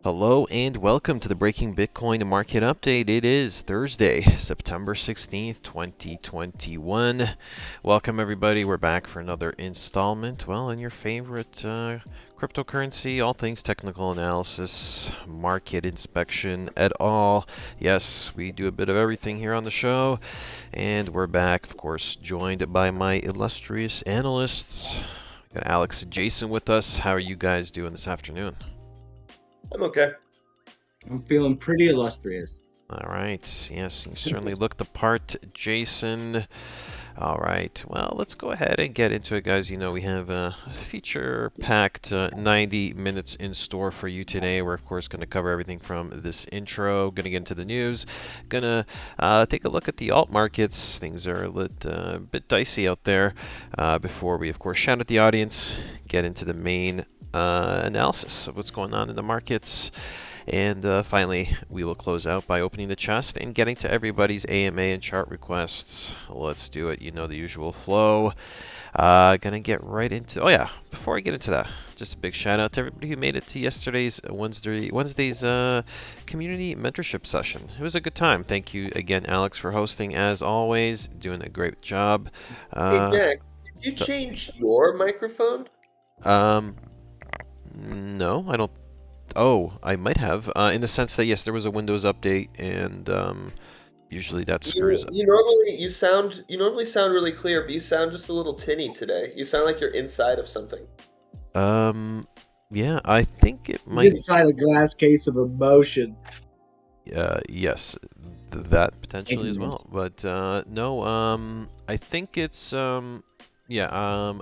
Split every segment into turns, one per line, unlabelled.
Hello and welcome to the Breaking Bitcoin Market Update. It is Thursday, September 16th, 2021. Welcome everybody. We're back for another installment. Well, in your favorite cryptocurrency, all things technical analysis, market inspection et al. Yes, we do a bit of everything here on the show. And we're back, of course, joined by my illustrious analysts. We got Alex and Jason with us. How are you guys doing this afternoon?
I'm okay.
I'm feeling pretty illustrious.
All right. Yes, you certainly look the part, Jason. All right. Well, let's go ahead and get into it, guys. You know, we have a feature-packed 90 minutes in store for you today. We're, of course, going to cover everything from this intro, going to get into the news, going to take a look at the alt markets. Things are a bit dicey out there before we, of course, shout at the audience, get into the main analysis of what's going on in the markets, and finally we will close out by opening the chest and getting to everybody's AMA and chart requests. Let's do it. You know the usual flow. Gonna get right into, oh yeah, before I get into that, just a big shout out to everybody who made it to yesterday's Wednesday's community mentorship session. It was a good time. Thank you again, Alex, for hosting as always, doing a great job.
Hey Jack, did you change your microphone?
No, I don't. Oh, I might have. In the sense that yes, there was a Windows update, and usually that screws up.
You normally sound really clear, but you sound just a little tinny today. You sound like you're inside of something.
Yeah, I think it might.
He's inside a glass case of emotion.
Yes, that potentially as well. But no, I think it's yeah,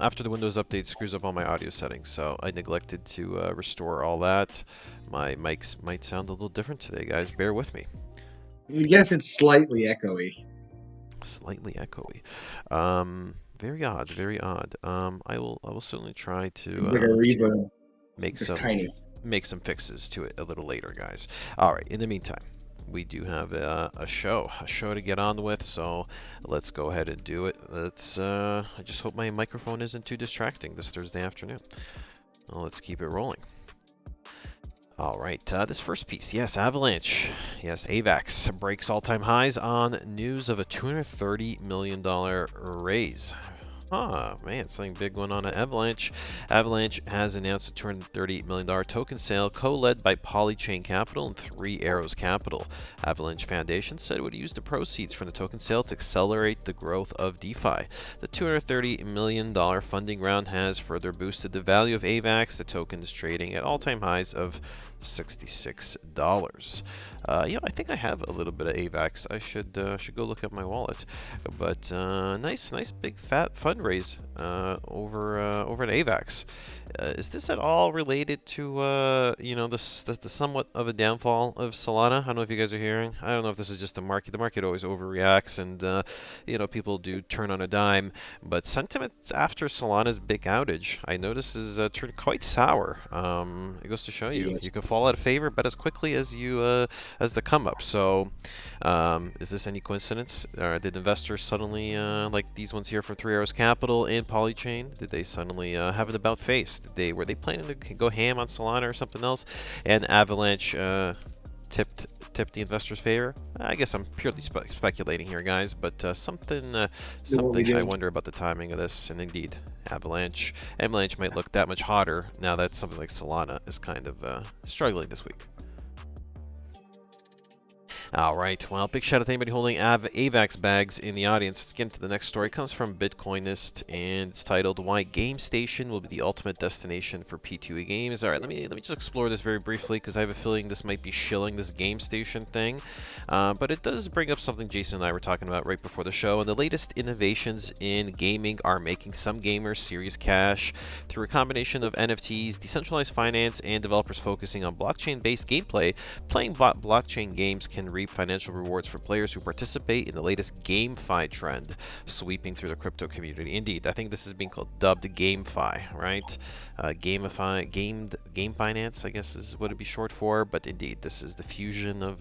after the Windows update screws up all my audio settings, so I neglected to restore all that. My mics might sound a little different today, guys. Bear with me.
I guess it's slightly echoey.
Slightly echoey. Very odd, very odd. I will certainly try to
Like a reverb.
make
Just
some
tiny.
make some fixes to it a little later, guys. All right. In the meantime, we do have a show to get on with, so let's go ahead and do it. I just hope my microphone isn't too distracting this Thursday afternoon. Well, let's keep it rolling. All right, this first piece, yes, Avalanche, yes, AVAX breaks all-time highs on news of a $230 million raise. Oh man, something big going on at Avalanche. Avalanche has announced a $230 million token sale co-led by Polychain Capital and Three Arrows Capital. Avalanche Foundation said it would use the proceeds from the token sale to accelerate the growth of DeFi. The $230 million funding round has further boosted the value of AVAX. The token is trading at all-time highs of $66. You know, I think I have a little bit of AVAX. I should go look at my wallet. But nice big fat fundraise over at AVAX. Is this at all related to you know, the somewhat of a downfall of Solana? I don't know if you guys are hearing. I don't know if this is just the market. The market always overreacts, and you know, people do turn on a dime. But sentiment after Solana's big outage, I noticed, is turned quite sour. It goes to show you, you can fall out of favor, but as quickly as you as the come up. So, is this any coincidence? Did investors suddenly, like these ones here from Three Arrows Capital and Polychain, did they suddenly have an about face? Were they planning to go ham on Solana or something else? And Avalanche tipped the investors' favor? I guess I'm purely speculating here, guys, but something I wonder about the timing of this. And indeed, Avalanche might look that much hotter now that something like Solana is kind of struggling this week. All right, well, big shout out to anybody holding AVAX bags in the audience. Let's get into the next story. It comes from Bitcoinist, and it's titled, "Why GameStation Will Be the Ultimate Destination for P2E Games." All right, let me just explore this very briefly, because I have a feeling this might be shilling this GameStation thing. But it does bring up something Jason and I were talking about right before the show, and the latest innovations in gaming are making some gamers serious cash through a combination of NFTs, decentralized finance, and developers focusing on blockchain-based gameplay. Playing blockchain games can reap reap financial rewards for players who participate in the latest GameFi trend sweeping through the crypto community. Indeed, I think this is being dubbed GameFi, right? Game finance, I guess is what it'd be short for. But indeed, this is the fusion of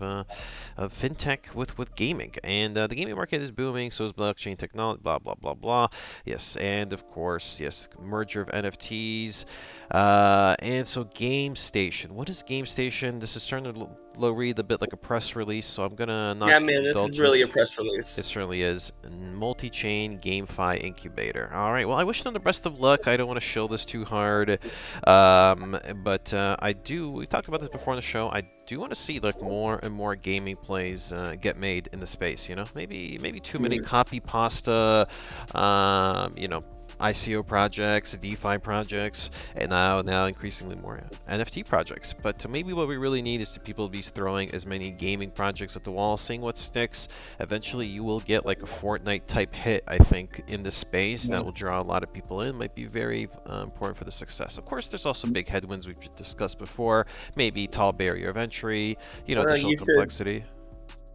fintech with gaming, and the gaming market is booming. So is blockchain technology. Blah blah blah blah. Yes, and of course, yes, merger of NFTs. And so GameStation. What is GameStation? This is starting to read a bit like a press release, so I'm gonna not.
Yeah, man, this is really a press release.
It certainly is. Multi-chain GameFi incubator. All right. Well, I wish them the best of luck. I don't want to show this too hard, but I do. We talked about this before on the show. I do want to see like more and more gaming plays get made in the space. You know, maybe too many copy pasta. You know, ICO projects, DeFi projects, and now increasingly more NFT projects. But maybe what we really need is to people be throwing as many gaming projects at the wall, seeing what sticks. Eventually, you will get like a Fortnite type hit, I think, in this space that will draw a lot of people in. Might be very important for the success. Of course, there's also big headwinds we've discussed before. Maybe tall barrier of entry, you know, additional complexity.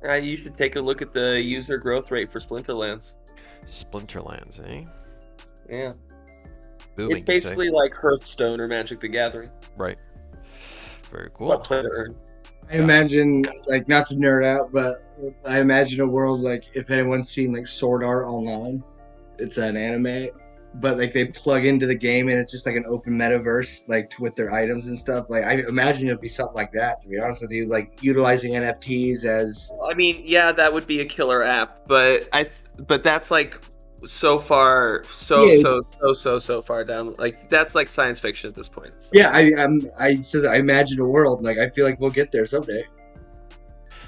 You should take a look at the user growth rate for Splinterlands.
Splinterlands, eh?
Yeah.
Booming,
it's basically like Hearthstone or Magic the Gathering.
Right. Very cool.
What play to earn.
I imagine, like, not to nerd out, but I imagine a world like, if anyone's seen like Sword Art Online, it's an anime, but like they plug into the game and it's just like an open metaverse, like with their items and stuff. Like I imagine it'd be something like that, to be honest with you, like utilizing NFTs as.
I mean, yeah, that would be a killer app, but that's like so far down. Like that's like science fiction at this point. So.
Yeah, I said I imagine a world. Like I feel like we'll get there someday.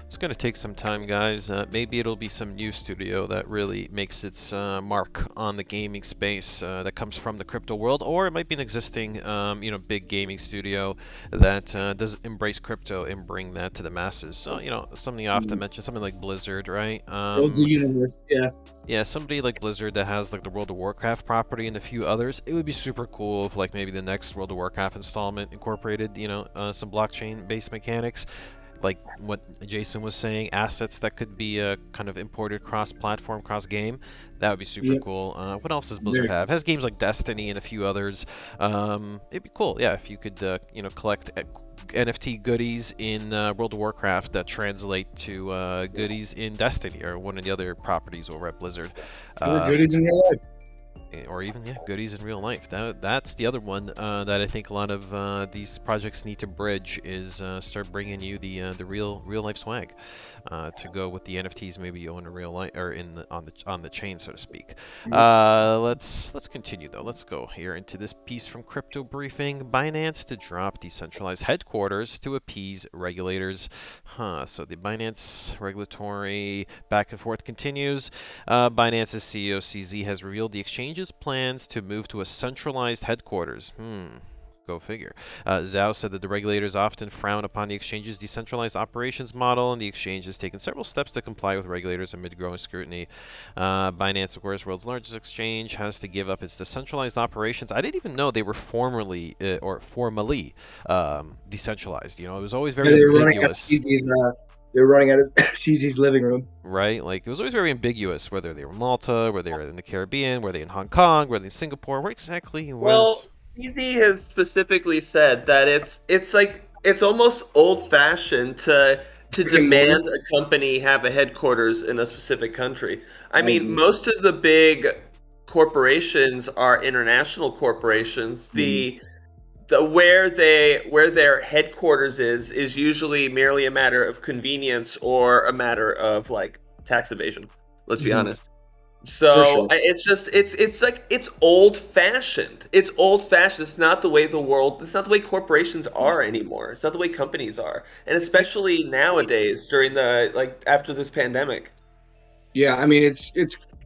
It's going to take some time, guys. Maybe it'll be some new studio that really makes its mark on the gaming space that comes from the crypto world, or it might be an existing, you know, big gaming studio that does embrace crypto and bring that to the masses. So, you know, something you often mention, something like Blizzard, right?
The universe, yeah.
Yeah, somebody like Blizzard that has like the World of Warcraft property and a few others. It would be super cool if like maybe the next World of Warcraft installment incorporated, you know, some blockchain-based mechanics. Like what Jason was saying, assets that could be kind of imported cross-platform, cross-game. That would be super cool. What else does Blizzard have? It has games like Destiny and a few others. It'd be cool, yeah, if you could, you know, collect NFT goodies in World of Warcraft that translate to goodies in Destiny or one of the other properties over at Blizzard.
Or goodies in real life.
Or even goodies in real life. That's the other one that I think a lot of these projects need to bridge is start bringing you the real life swag to go with the NFTs maybe you own in real life or on the chain, so to speak. Let's continue though. Let's go here into this piece from Crypto Briefing. Binance to drop decentralized headquarters to appease regulators. So the Binance regulatory back and forth continues. Binance's CEO CZ has revealed the exchange's plans to move to a centralized headquarters. Go figure. Zhao said that the regulators often frown upon the exchange's decentralized operations model, and the exchange has taken several steps to comply with regulators amid growing scrutiny. Binance, of course, world's largest exchange, has to give up its decentralized operations. I didn't even know they were formally decentralized. You know, it was always very ambiguous.
They were running out of CZ's living room.
Right? Like, it was always very ambiguous whether they were Malta, whether they were in the Caribbean, were they in Hong Kong, were they in Singapore, where exactly was...
Well, CZ has specifically said that it's almost old-fashioned to demand a company have a headquarters in a specific country. I mean, most of the big corporations are international corporations. Where their headquarters is usually merely a matter of convenience or a matter of like tax evasion. Let's be honest. So
sure.
It's old fashioned. It's old fashioned. It's not the way it's not the way corporations are anymore. It's not the way companies are, and especially nowadays during after this pandemic.
Yeah, I mean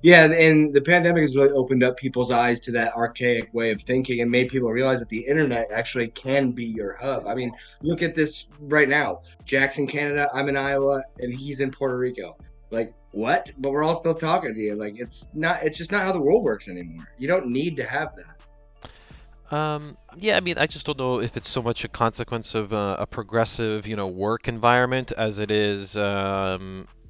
yeah, and the pandemic has really opened up people's eyes to that archaic way of thinking and made people realize that the internet actually can be your hub. I mean, look at this right now. Jack's in Canada, I'm in Iowa, and he's in Puerto Rico. Like, what? But we're all still talking to you. Like, it's just not how the world works anymore. You don't need to have that.
Yeah, I mean, I just don't know if it's so much a consequence of a progressive, work environment as it is, trying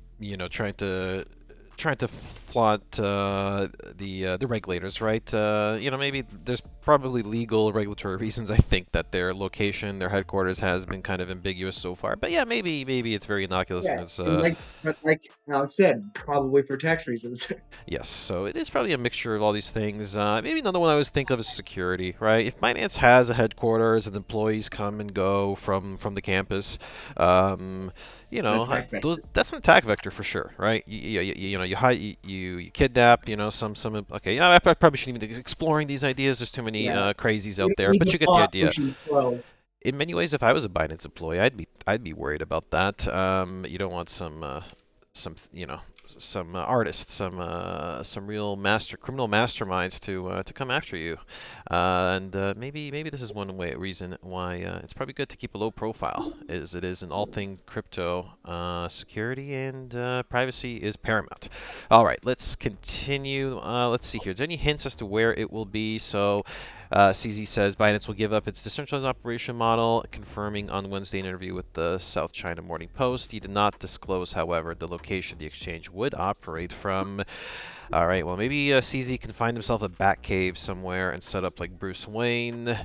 to flaunt the regulators, right? Maybe there's probably legal regulatory reasons. I think that their location, their headquarters, has been kind of ambiguous so far. But yeah, maybe it's very innocuous and
Yeah,
it's
and like Alex said, probably for tax reasons.
yes, so it is probably a mixture of all these things. Maybe another one I always think of is security, right? If Binance has a headquarters and employees come and go from the campus, um,
It's an attack vector.
that's an attack vector for sure, right? You kidnap, okay. I probably shouldn't even be exploring these ideas. There's too many
Yeah,
crazies out there,
we
but you get the
default
idea.
pushing slow.
In many ways, if I was a Binance employee, I'd be worried about that. You don't want some artists, some real criminal masterminds to come after you, and maybe this is one reason why it's probably good to keep a low profile, as it is in all things crypto. Security and privacy is paramount. All right, let's continue. Let's see here. Is there any hints as to where it will be? So. CZ says Binance will give up its decentralized operation model, confirming on Wednesday an interview with the South China Morning Post. He did not disclose, however, the location the exchange would operate from. All right, well, maybe CZ can find himself a bat cave somewhere and set up like Bruce Wayne.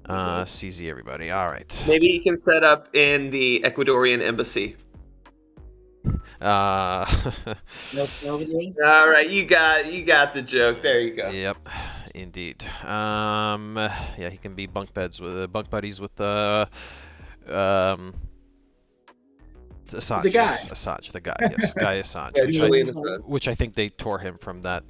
CZ, everybody. All right.
Maybe you can set up in the Ecuadorian embassy.
No
snowboarding?
All right, you got the joke. There you go.
Yep, indeed. Yeah, he can be bunk buddies with Assange.
The guy.
Yes, Assange, the guy. Yes, Guy Assange.
Yeah,
which,
Julian
I,
Assange.
which I think they tore him from that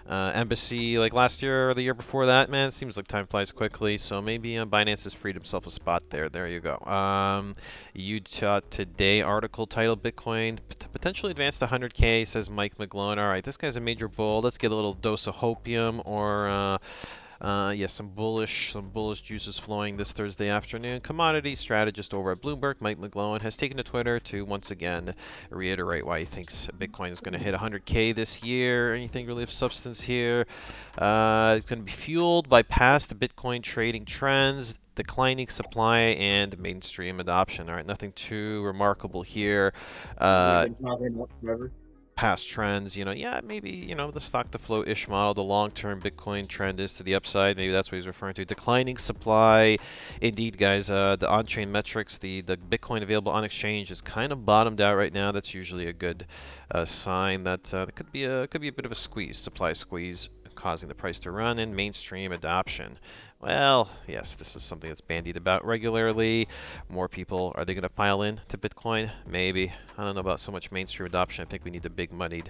embassy like last year or the year before that. Man, it seems like time flies quickly. So maybe Binance has freed himself a spot there. There you go. Utah Today article titled Bitcoin potentially advanced to 100K, says Mike McGlone. All right, this guy's a major bull. Let's get a little dose of hopium or. Some bullish juices flowing this Thursday afternoon. Commodity strategist over at Bloomberg, Mike McGlone, has taken to Twitter to once again reiterate why he thinks Bitcoin is going to hit 100K this year. Anything really of substance here? It's going to be fueled by past Bitcoin trading trends, declining supply, and mainstream adoption. All right, nothing too remarkable here.
We've been talking about forever.
Past trends, maybe, the stock to flow ish model, the long-term Bitcoin trend is to the upside. Maybe that's what he's referring to. Declining supply. Indeed, guys, the on-chain metrics, the Bitcoin available on exchange is kind of bottomed out right now. That's usually a good sign that there could be a bit of a supply squeeze, causing the price to run, and mainstream adoption. Well, yes, this is something that's bandied about regularly. More people, are they going to pile in to Bitcoin? Maybe. I don't know about so much mainstream adoption. I think we need the big moneyed,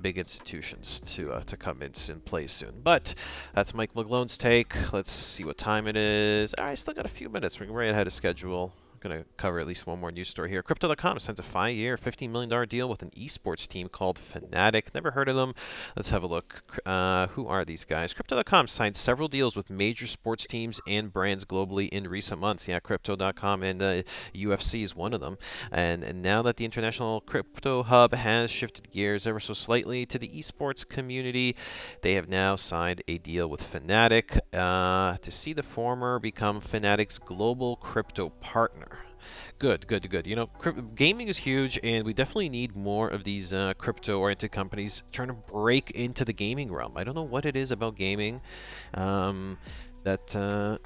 big institutions to come in play soon. But that's Mike McGlone's take. Let's see what time it is. All right, still got a few minutes. We're right ahead of schedule. Going to cover at least one more news story here. Crypto.com signs a 5-year, $15 million deal with an esports team called Fnatic. Never heard of them. Let's have a look. Who are these guys? Crypto.com signed several deals with major sports teams and brands globally in recent months. Yeah, Crypto.com and UFC is one of them. And now that the International Crypto Hub has shifted gears ever so slightly to the esports community, they have now signed a deal with Fnatic to see the former become Fnatic's global crypto partner. Good. Gaming is huge, and we definitely need more of these crypto-oriented companies trying to break into the gaming realm. I don't know what it is about gaming that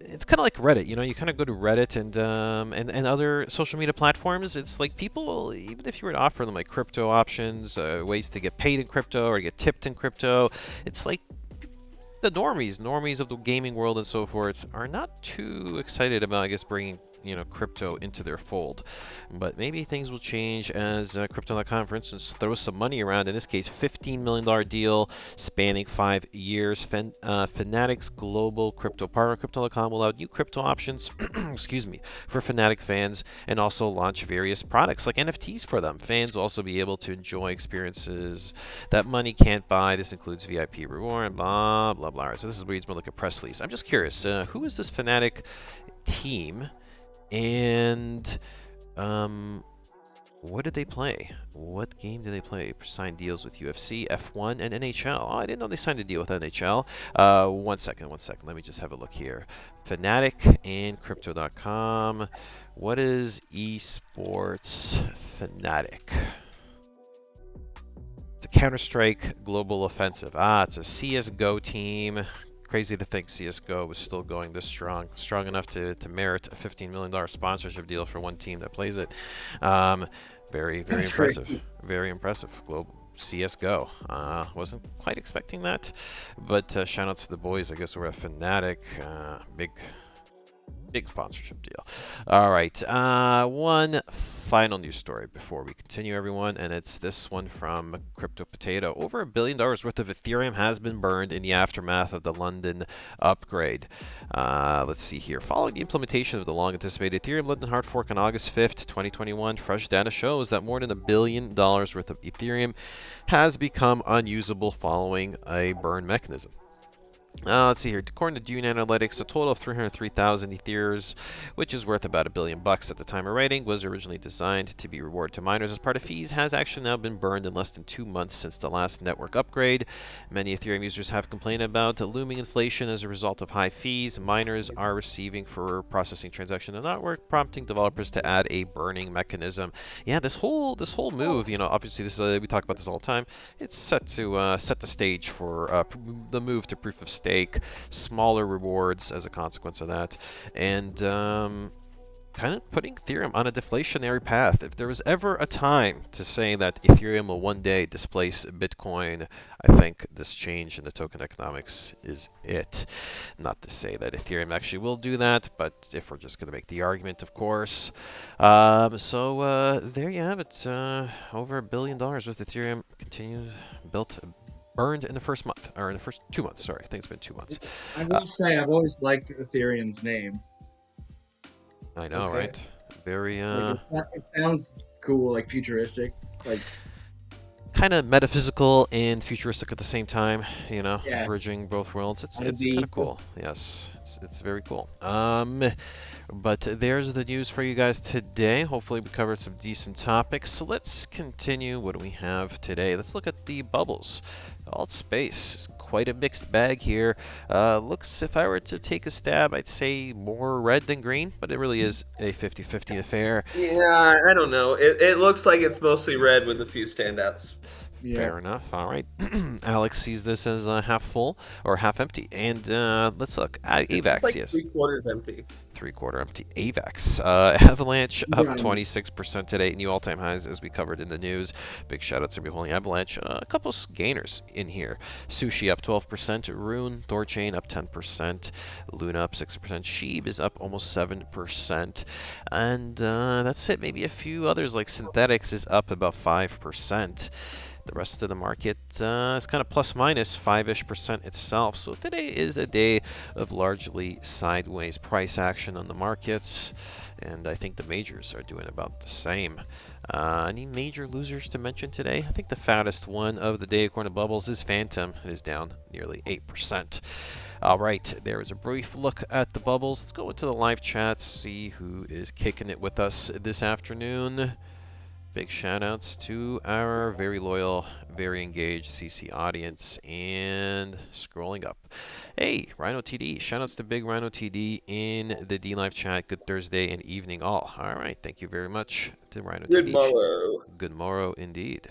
it's kind of like Reddit. You kind of go to Reddit and other social media platforms. It's like people, even if you were to offer them like crypto options, ways to get paid in crypto or get tipped in crypto, it's like the normies of the gaming world and so forth are not too excited about, I guess, bringing crypto into their fold. But maybe things will change as Crypto.com, for instance, throws some money around. In this case, $15 million deal spanning 5 years. Fnatic's global crypto partner. Crypto.com will allow new crypto options excuse me, for Fnatic fans, and also launch various products like NFTs for them. Fans will also be able to enjoy experiences that money can't buy. This includes VIP reward and blah blah blah. So this is reads more like a press release. I'm just curious, who is this Fnatic team? And What did they play? What game did they play? Signed deals with UFC, F1, and NHL. Oh, I didn't know they signed a deal with NHL. One second. Let me just have a look here. Fnatic and Crypto.com. What is esports Fnatic? It's a Counter-Strike Global Offensive. It's a CSGO team. Crazy to think CSGO was still going this strong enough to merit a $15 million sponsorship deal for one team that plays it. Very
That's
impressive.
crazy.
Very impressive. Global CSGO. Wasn't quite expecting that, but shout out to the boys. I guess we're at Fnatic. Big sponsorship deal. All right, one final news story before we continue, everyone, and it's this one from Crypto Potato. Over $1 billion worth of Ethereum has been burned in the aftermath of the London upgrade. Let's see here. Following the implementation of the long-anticipated Ethereum London hard fork on August 5th, 2021, fresh data shows that more than $1 billion worth of Ethereum has become unusable following a burn mechanism. Let's see here. According to Dune Analytics, a total of 303,000 Ethers, which is worth about $1 billion at the time of writing, was originally designed to be rewarded to miners as part of fees, has actually now been burned in less than 2 months since the last network upgrade. Many Ethereum users have complained about looming inflation as a result of high fees miners are receiving for processing transactions on the network, prompting developers to add a burning mechanism. Yeah, this whole move, obviously this we talk about this all the time. It's set to set the stage for the move to proof of stake, smaller rewards as a consequence of that, and kind of putting Ethereum on a deflationary path. If there was ever a time to say that Ethereum will one day displace Bitcoin, I think this change in the token economics is it. Not to say that Ethereum actually will do that, but if we're just going to make the argument, of course. So there you have it. Over $1 billion with Ethereum burned in the first month, or in the first 2 months. Sorry, I think it's been 2 months.
I will say I've always liked Ethereum's name.
I know,
Okay.
right? Very
It sounds cool, like futuristic, like
kind of metaphysical and futuristic at the same time.
Yeah.
Bridging both worlds. It's
Kind of
kind of
the-
cool. Yes, it's very cool. But there's the news for you guys today. Hopefully we covered some decent topics. So let's continue. What do we have today? Let's look at the bubbles. Alt space. It's quite a mixed bag here. Looks, if I were to take a stab, I'd say more red than green, but it really is a 50-50 affair.
Yeah, I don't know. It looks like it's mostly red with a few standouts.
yeah.
Fair enough. All right. Alex sees this as half full or half empty. And let's look. AVAX,
It's like
yes.
3/4 empty.
3/4 empty. AVAX. Avalanche up
Yeah.
26% today. New all-time highs as we covered in the news. Big shout out to Beholding Avalanche. A couple gainers in here. Sushi up 12%. Rune, Thorchain up 10%. Luna up 6%. Sheeb is up almost 7%. And that's it. Maybe a few others like Synthetics is up about 5%. The rest of the market is kind of plus minus 5-ish% itself. So today is a day of largely sideways price action on the markets. And I think the majors are doing about the same. Any major losers to mention today? I think the fattest one of the day according to Bubbles is Phantom. It is down nearly 8%. All right, there is a brief look at the bubbles. Let's go into the live chat, see who is kicking it with us this afternoon. Big shout outs to our very loyal, very engaged CC audience. And scrolling up. Hey, Rhino TD. Shout outs to Big Rhino TD in the DLive chat. Good Thursday and evening all. All right, thank you very much to Rhino
Good
TD.
morrow.
Good morrow indeed.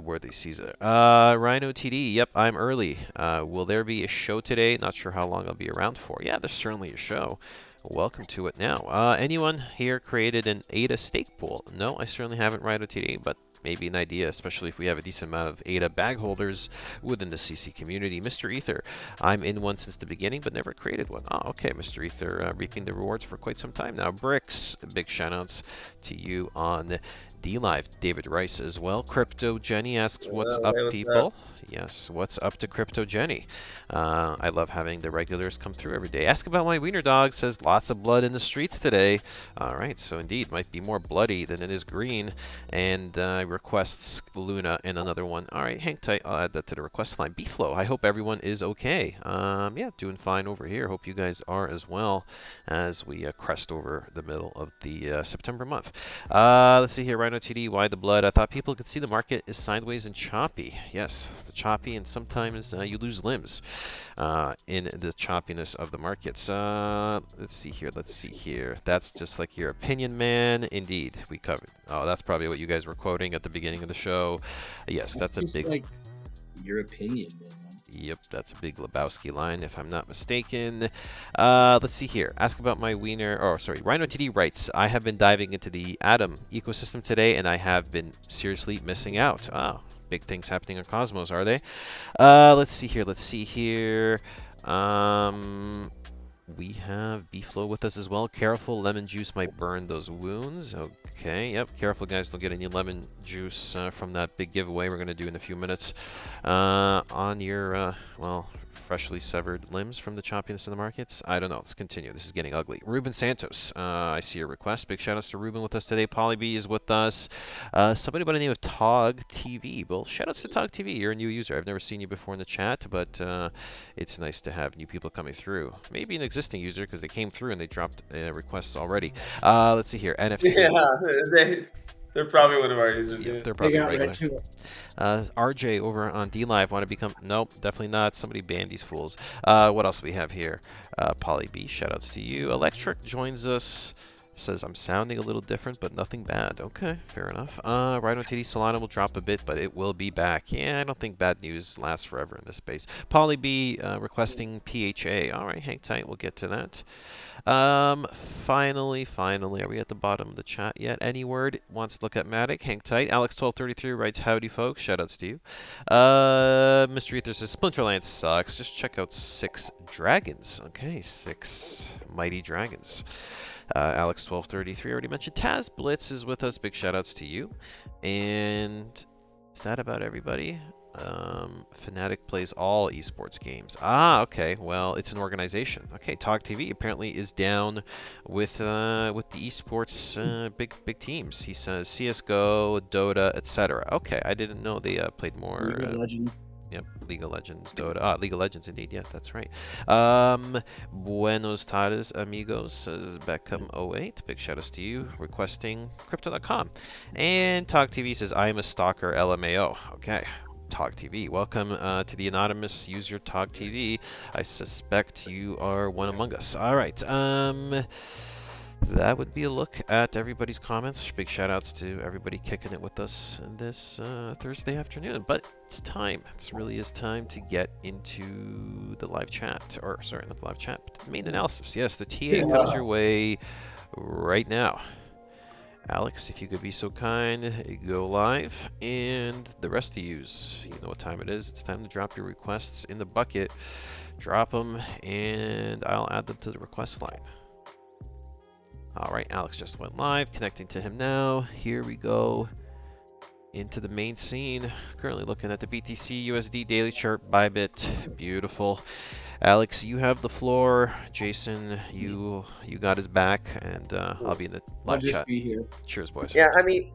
Worthy Caesar. Rhino TD. Yep, I'm early. Will there be a show today? Not sure how long I'll be around for. Yeah, there's certainly a show. Welcome to it now. Anyone here created an ADA stake pool? No, I certainly haven't, Rhino TD, but maybe an idea, especially if we have a decent amount of ADA bag holders within the CC community. Mr. Ether, I'm in one since the beginning, but never created one. Oh, okay, Mr. Ether, reaping the rewards for quite some time now. Bricks, big shoutouts to you on DLive. David Rice as well. Crypto Jenny asks, what's up,
what's
people?
up?
Yes, what's up to Crypto Jenny? I love having the regulars come through every day. Ask about my wiener dog, says lots of blood in the streets today. All right, so indeed, might be more bloody than it is green. And I requests Luna and another one. All right, hang tight. I'll add that to the request line. B-Flow, I hope everyone is okay. Yeah, doing fine over here. Hope you guys are as well as we crest over the middle of the September month. Let's see here. Rhino TD, why the blood? I thought people could see the market is sideways and choppy. Yes, the choppy, and sometimes you lose limbs in the choppiness of the markets. Let's see here. Let's see here. That's just like your opinion, man. Indeed, we covered. Oh, that's probably what you guys were quoting at the beginning of the show. Yes, that's a big.
Like your opinion, man.
Yep, that's a big Lebowski line, if I'm not mistaken. Let's see here. Ask about my wiener. Oh, sorry. Rhino TD writes, I have been diving into the Atom ecosystem today, and I have been seriously missing out. Oh, big things happening on Cosmos, are they? Let's see here. Let's see here. We have B-Flow with us as well. Careful, lemon juice might burn those wounds. Okay, yep. Careful, guys. Don't get any lemon juice from that big giveaway we're going to do in a few minutes. On your, well, freshly severed limbs from the choppiness in the markets? I don't know. Let's continue. This is getting ugly. Ruben Santos. I see your request. Big shout outs to Ruben with us today. Polybee is with us. Somebody by the name of Tog TV. Well, shout outs to Tog TV. You're a new user. I've never seen you before in the chat, but it's nice to have new people coming through. Maybe an existing user because they came through and they dropped requests already. Let's see here. NFT.
Yeah, they're probably one of our users.
Yeah,
Yeah.
they're probably regular.
Right too.
RJ over on DLive want to become... Nope, definitely not. Somebody banned these fools. What else do we have here? Polly B, shoutouts to you. Electric joins us. Says, I'm sounding a little different, but nothing bad. Okay, fair enough. Rhino TD Solana will drop a bit, but it will be back. Yeah, I don't think bad news lasts forever in this space. Polly B requesting PHA. All right, hang tight. We'll get to that. Finally, are we at the bottom of the chat yet? Any word wants to look at MATIC? Hang tight. Alex1233 writes, howdy folks. Shoutouts to you. Mr. Ether says, Splinterland sucks. Just check out 6 dragons. Okay, 6 mighty dragons. Alex1233 already mentioned. Taz Blitz is with us. Big shoutouts to you. And is that about everybody? Fnatic plays all esports games. Ah, okay. Well, it's an organization. Okay, Tog TV apparently is down with the esports big teams. He says CS:GO, Dota, etc. Okay, I didn't know they played more.
League of Legends.
Yep, League of Legends, Dota. League of Legends indeed. Yeah, that's right. Buenos tardes, amigos, says Beckham08. Big shout outs to you. Requesting Crypto.com. And Tog TV says, I am a stalker, LMAO. Okay. Tog TV. Welcome to the anonymous user Tog TV. I suspect you are one among us. All right. That would be a look at everybody's comments. Big shout outs to everybody kicking it with us this Thursday afternoon. But it's time. It really is time to get into the live chat. Or, sorry, not the live chat, but the main analysis. Yes, the TA comes your way right now. Alex, if you could be so kind, go live. And the rest of yous, you know what time it is. It's time to drop your requests in the bucket. Drop them, and I'll add them to the request line. All right, Alex just went live. Connecting to him now. Here we go into the main scene. Currently looking at the BTC USD daily chart, Bybit. Beautiful. Alex, you have the floor. Jason, you got his back, and I'll be in the live chat.
I'll just be here.
Cheers, boys.
Yeah, I mean,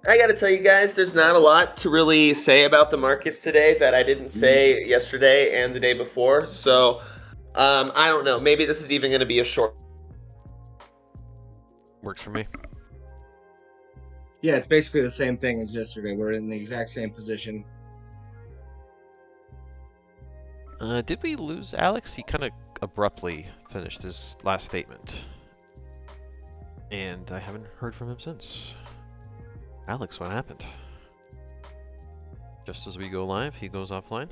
I got to tell you guys, there's not a lot to really say about the markets today that I didn't say yesterday and the day before. So, I don't know. Maybe this is even going to be a short.
Works for me.
Yeah, it's basically the same thing as yesterday. We're in the exact same position.
Did we lose Alex? He kind of abruptly finished his last statement. And I haven't heard from him since. Alex, what happened? Just as we go live, he goes offline.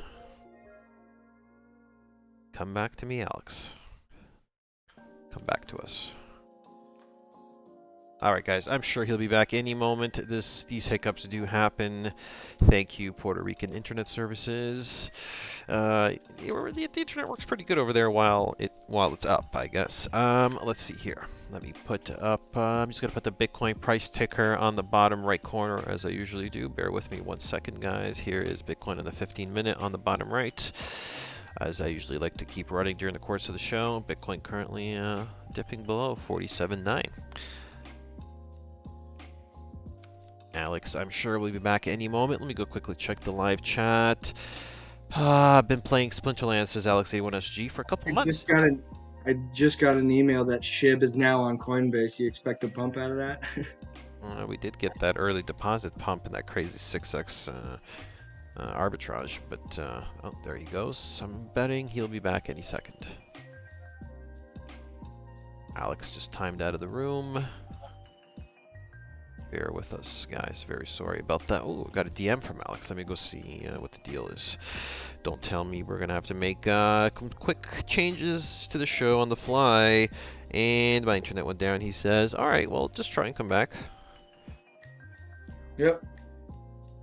Come back to me, Alex. Come back to us. Alright guys, I'm sure he'll be back any moment. These hiccups do happen. Thank you, Puerto Rican Internet Services. The internet works pretty good over there while it's up, I guess. Let's see here. Let me put up, I'm just going to put the Bitcoin price ticker on the bottom right corner as I usually do. Bear with me 1 second, guys. Here is Bitcoin on the 15-minute on the bottom right. As I usually like to keep running during the course of the show. Bitcoin currently dipping below 47.9. Alex, I'm sure, will be back any moment. Let me go quickly check the live chat. I've been playing Splinterlands, says Alex81SG, for a couple months.
I just got an email that SHIB is now on Coinbase. You expect a pump out of that?
We did get that early deposit pump in that crazy 6x arbitrage, but oh, there he goes. I'm betting he'll be back any second. Alex just timed out of the room. Bear with us, guys. Very sorry about that. Oh, got a DM from Alex. Let me go see what the deal is. Don't tell me we're going to have to make quick changes to the show on the fly. And my internet went down, he says. All right, well, just try and come back.
Yep.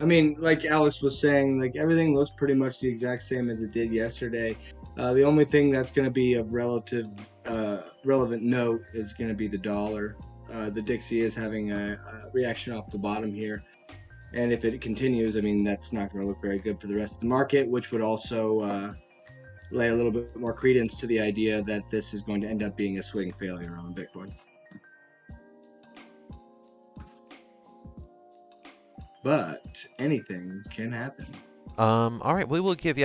I mean, like Alex was saying, like everything looks pretty much the exact same as it did yesterday. The only thing that's going to be of relevant note is going to be the dollar. The Dixie is having a reaction off the bottom here. And if it continues, I mean, that's not going to look very good for the rest of the market, which would also lay a little bit more credence to the idea that this is going to end up being a swing failure on Bitcoin. But anything can happen.
All right, we will give,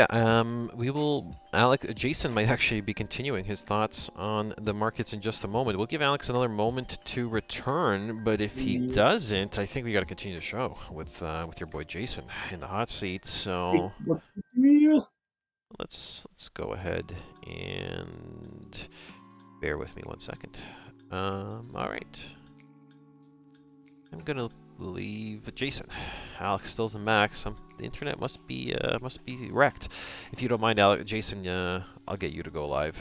Jason might actually be continuing his thoughts on the markets in just a moment. We'll give Alex another moment to return, but if he doesn't, I think we got to continue the show with your boy Jason in the hot seat. So let's go ahead and bear with me 1 second. All right, I'm gonna leave Jason. Alex still isn't back. The internet must be wrecked. If you don't mind, Jason, I'll get you to go live.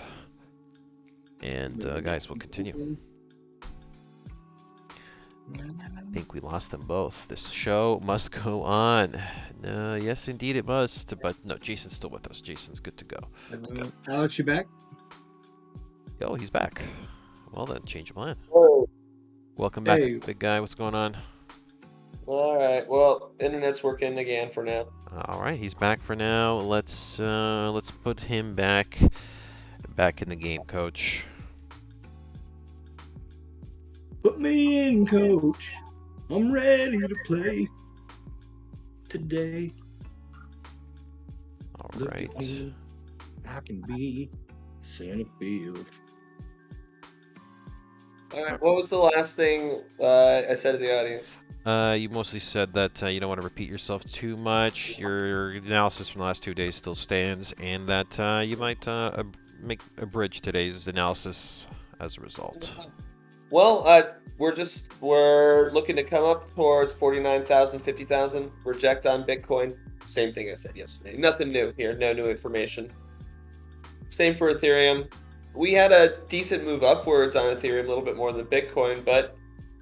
And guys, we'll continue. I think we lost them both. This show must go on. Yes, indeed it must. But no, Jason's still with us. Jason's good to go. Okay.
Alex, you back?
Yo, he's back. Well then, change of plan.
Whoa.
Welcome back,
Hey.
big guy. What's going on?
All right. Well, internet's working again for now.
All right, he's back for now. Let's put him back in the game, coach.
Put me in, coach. I'm ready to play today.
All
Look
right.
at me. I can be Santa Field.
All right. What was the last thing I said to the audience?
You mostly said that you don't want to repeat yourself too much. Your analysis from the last 2 days still stands, and that you might make abridge today's analysis as a result.
Well, we're looking to come up towards 49,000, 50,000. Reject on Bitcoin. Same thing I said yesterday. Nothing new here. No new information. Same for Ethereum. We had a decent move upwards on Ethereum, a little bit more than Bitcoin, but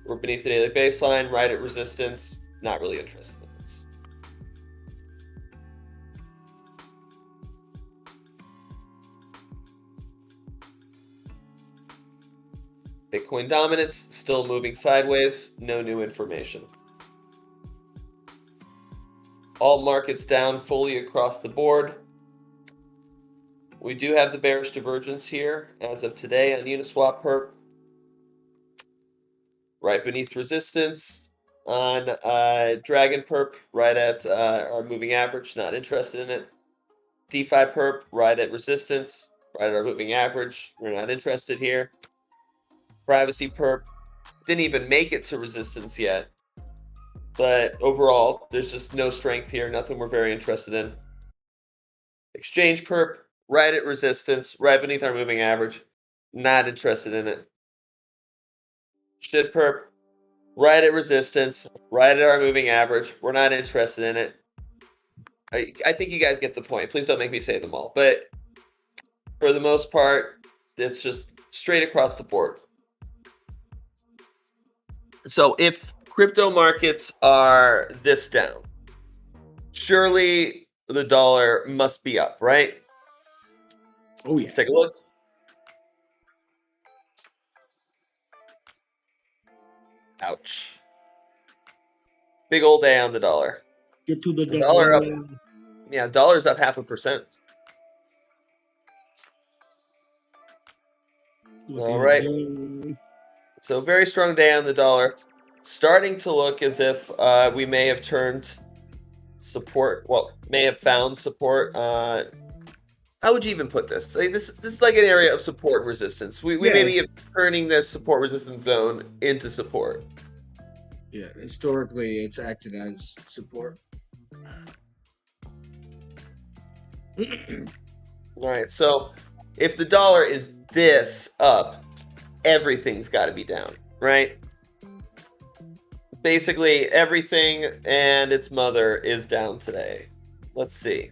we're beneath the daily baseline, right at resistance. Not really interested in this. Bitcoin dominance still moving sideways. No new information. All markets down fully across the board. We do have the bearish divergence here as of today on Uniswap perp. Right beneath resistance on Dragon perp, right at our moving average, not interested in it. DeFi perp, right at resistance, right at our moving average, we're not interested here. Privacy perp, didn't even make it to resistance yet. But overall, there's just no strength here, nothing we're very interested in. Exchange perp, right at resistance, right beneath our moving average, not interested in it. Shit perp, right at resistance, right at our moving average. We're not interested in it. I think you guys get the point. Please don't make me say them all. But for the most part, it's just straight across the board. So if crypto markets are this down, surely the dollar must be up, right?
Oh, yeah.
Let's take a look.
Ouch.
Big old day on the dollar.
Get to the
dollar up. Yeah, dollar's up 0.5%. All right. So very strong day on the dollar. starting to look as if we may have turned support. Well, may have found support. How would you even put this? Like, this is like an area of support and resistance. We may be turning this support resistance zone into support.
Yeah, historically, it's acted as support.
All right, so if the dollar is this up, everything's got to be down, right? Basically, everything and its mother is down today. Let's see.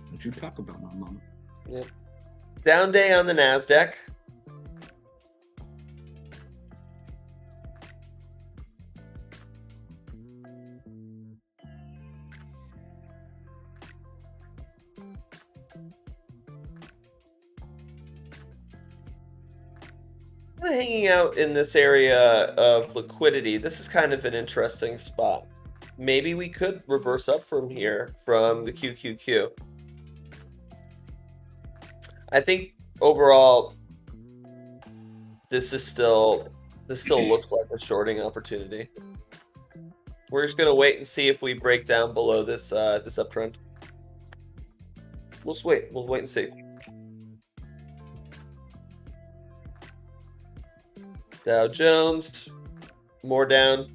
Don't you talk about my mama?
Yep. Down day on the NASDAQ. Kind of hanging out in this area of liquidity. This is kind of an interesting spot. Maybe we could reverse up from here from the QQQ. I think overall, this still looks like a shorting opportunity. We're just gonna wait and see if we break down below this this uptrend. We'll just wait. We'll wait and see. Dow Jones, more down.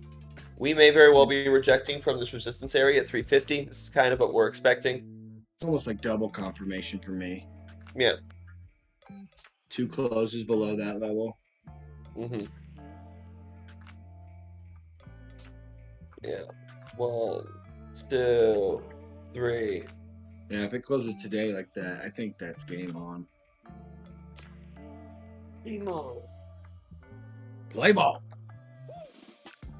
We may very well be rejecting from this resistance area at 350. This is kind of what we're expecting.
It's almost like double confirmation for me.
Yeah.
2 closes below that level.
Mm-hmm. Yeah. 1, 2, 3.
Yeah, if it closes today like that, I think that's game on.
Game on.
Play ball.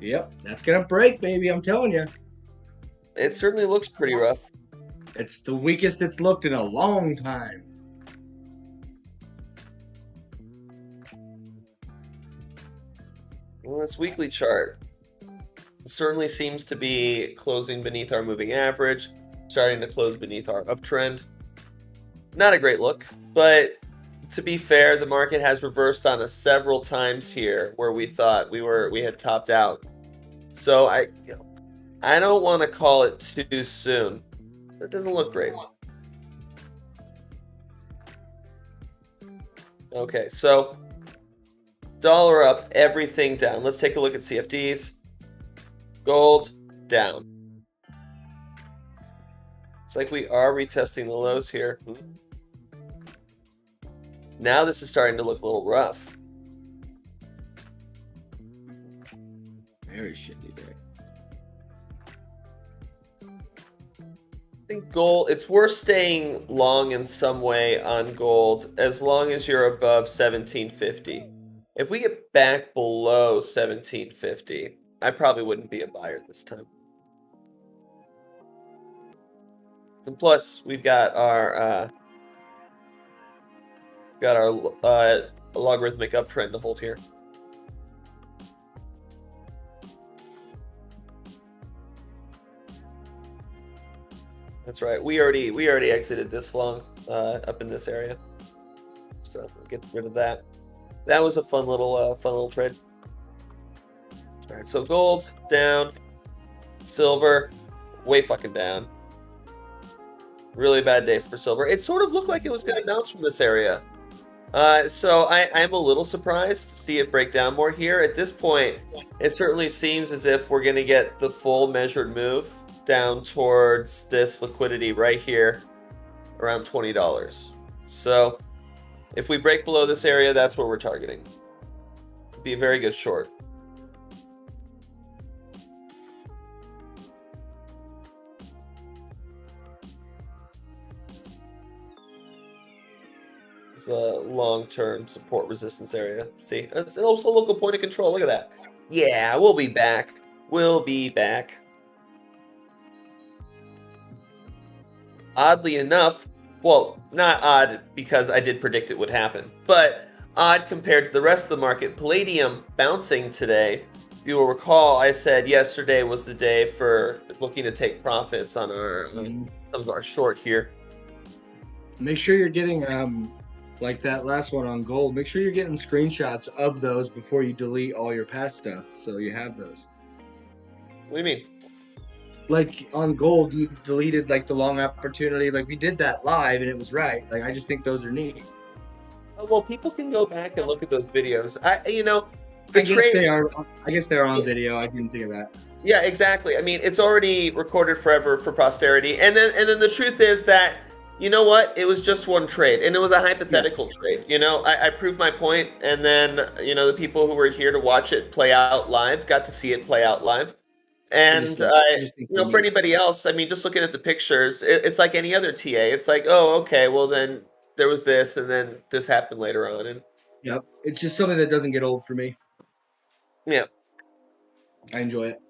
Yep, that's gonna break, baby. I'm telling you.
It certainly looks pretty rough.
It's the weakest it's looked in a long time.
Well, this weekly chart certainly seems to be closing beneath our moving average, starting to close beneath our uptrend. Not a great look, but to be fair, the market has reversed on us several times here where we thought we had topped out. So I don't want to call it too soon. It doesn't look great. Okay, so dollar up, everything down. Let's take a look at CFDs. Gold down. It's like we are retesting the lows here. Now this is starting to look a little rough.
Very shitty day.
I think gold, it's worth staying long in some way on gold as long as you're above 1750. If we get back below 1750, I probably wouldn't be a buyer this time. And plus, we've got our logarithmic uptrend to hold here. That's right. We already exited this long up in this area, so we'll get rid of that. That was a fun little trade. All right, so gold down, silver way fucking down. Really bad day for silver. It sort of looked like it was going to bounce from this area. So I'm a little surprised to see it break down more here. At this point, it certainly seems as if we're going to get the full measured move down towards this liquidity right here around $20. So if we break below this area, that's what we're targeting. Be a very good short. It's a long-term support resistance area. See, it's also a local point of control. Look at that. Yeah, we'll be back. We'll be back. Oddly enough, well, not odd because I did predict it would happen, but odd compared to the rest of the market. Palladium bouncing today. If you will recall, I said yesterday was the day for looking to take profits on our some of our short here.
Make sure you're getting Like that last one on gold. Make sure you're getting screenshots of those before you delete all your past stuff, so you have those.
What do you mean?
Like on gold, you deleted like the long opportunity. Like we did that live, and it was right. Like I just think those are neat.
Oh, well, people can go back and look at those videos.
I guess they are. I guess they are on video. I didn't think of that.
Yeah, exactly. I mean, it's already recorded forever for posterity. And then the truth is that, you know what? It was just one trade, and it was a hypothetical trade. I proved my point, and then the people who were here to watch it play out live got to see it play out live. And
just think
for anybody else, I mean, just looking at the pictures, it's like any other TA. It's like, oh, okay, well then there was this, and then this happened later on, and
Yep, it's just something that doesn't get old for me.
yeah,
I enjoy it.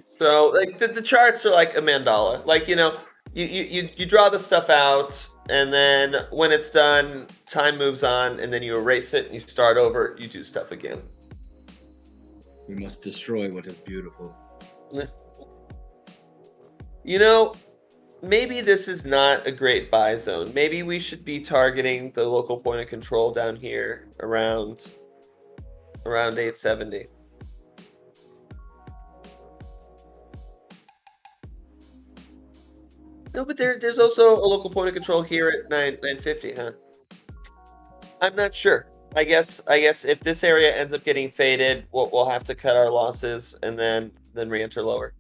So like the charts are like a mandala. Like you draw the stuff out, and then when it's done, time moves on, and then you erase it and you start over. You do stuff again.
We must destroy what is beautiful.
Maybe this is not a great buy zone. Maybe we should be targeting the local point of control down here around 870. No, but there's also a local point of control here at 950, huh? I'm not sure. I guess if this area ends up getting faded, we'll have to cut our losses and then re-enter lower.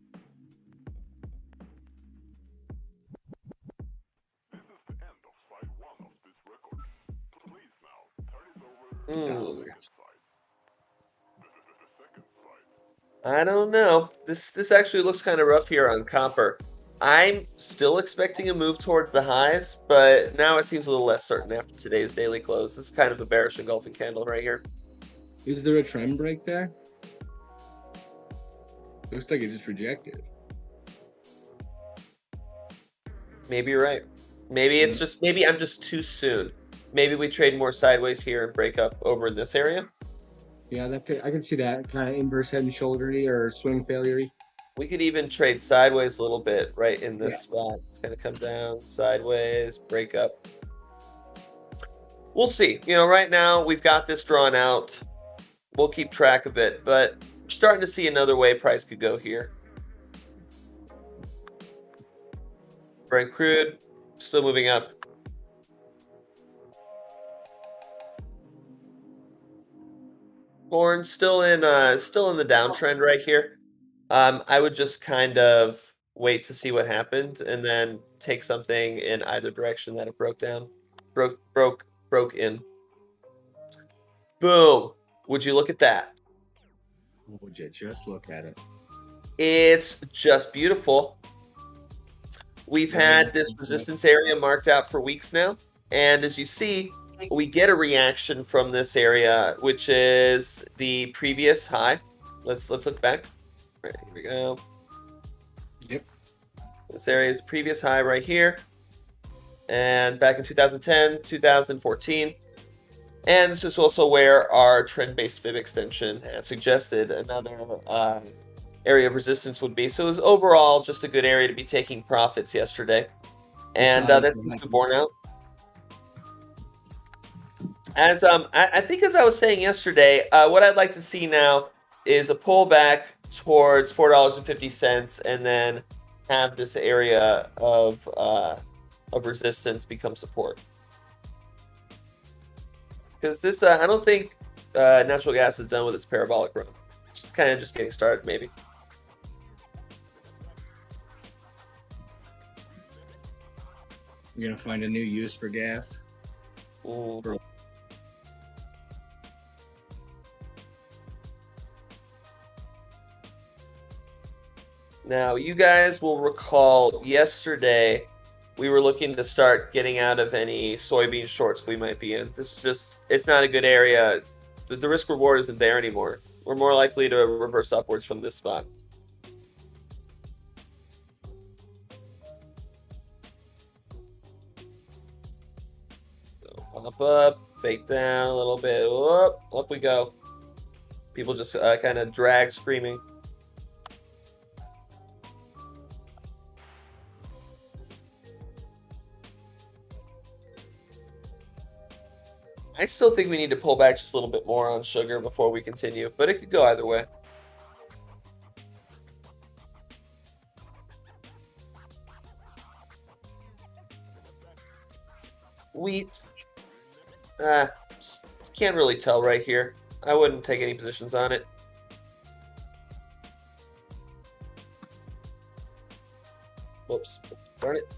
I don't know. This actually looks kind of rough here on copper. I'm still expecting a move towards the highs, but now it seems a little less certain after today's daily close. This is kind of a bearish engulfing candle right here.
Is there a trend break there? Looks like it just rejected.
Maybe you're right. Maybe it's just, maybe I'm just too soon. Maybe we trade more sideways here and break up over in this area.
Yeah, I can see that kind of inverse head and shouldery or swing failure.
We could even trade sideways a little bit right in this spot. It's going to come down sideways, break up. We'll see. Right now we've got this drawn out. We'll keep track of it, but we're starting to see another way price could go here. Brent crude still moving up. Corn still in the downtrend right here. I would just kind of wait to see what happened and then take something in either direction that it broke in. Boom. Would you look at that?
Would you just look at it?
It's just beautiful. We've had this resistance area marked out for weeks now, and as you see, we get a reaction from this area, which is the previous high. Let's look back. All right, here we go.
Yep.
This area is the previous high right here, and back in 2010, 2014. And this is also where our trend-based fib extension had suggested another area of resistance would be. So it was overall just a good area to be taking profits yesterday. And that's been borne out. As I think as I was saying yesterday, what I'd like to see now is a pullback towards $4.50 and then have this area of resistance become support. Because this, I don't think natural gas is done with its parabolic run. It's kind of just getting started, maybe.
You're gonna find a new use for gas.
Now, you guys will recall yesterday we were looking to start getting out of any soybean shorts we might be in. This is just, it's not a good area. The risk reward isn't there anymore. We're more likely to reverse upwards from this spot. So pop up, fake down a little bit. Up we go. People just kind of drag screaming. I still think we need to pull back just a little bit more on sugar before we continue, but it could go either way. Wheat. Can't really tell right here. I wouldn't take any positions on it. Whoops. Darn it.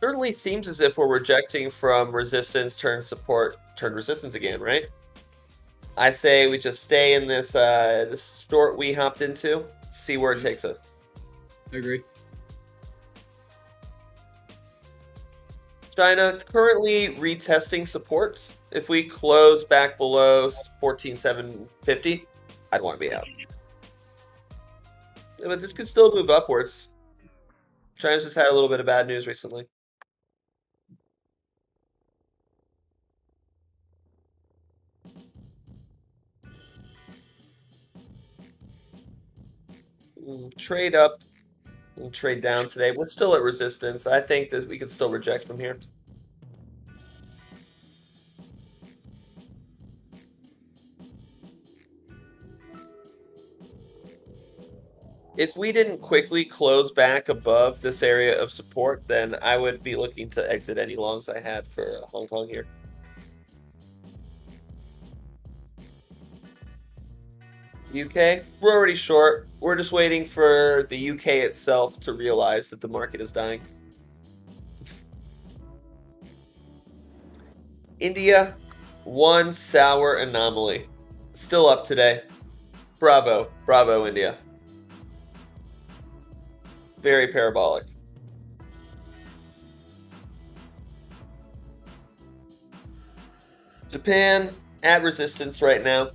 Certainly seems as if we're rejecting from resistance, turn support, turn resistance again, right? I say we just stay in this this short we hopped into, see where it takes us.
I agree.
China currently retesting support. If we close back below 14,750, I'd want to be out. But this could still move upwards. China's just had a little bit of bad news recently. Trade up and trade down today. We're still at resistance. I think that we could still reject from here. If we didn't quickly close back above this area of support, then I would be looking to exit any longs I had for Hong Kong here. UK, we're already short. We're just waiting for the UK itself to realize that the market is dying. India, one sour anomaly. Still up today. Bravo. Bravo, India. Very parabolic. Japan, at resistance right now.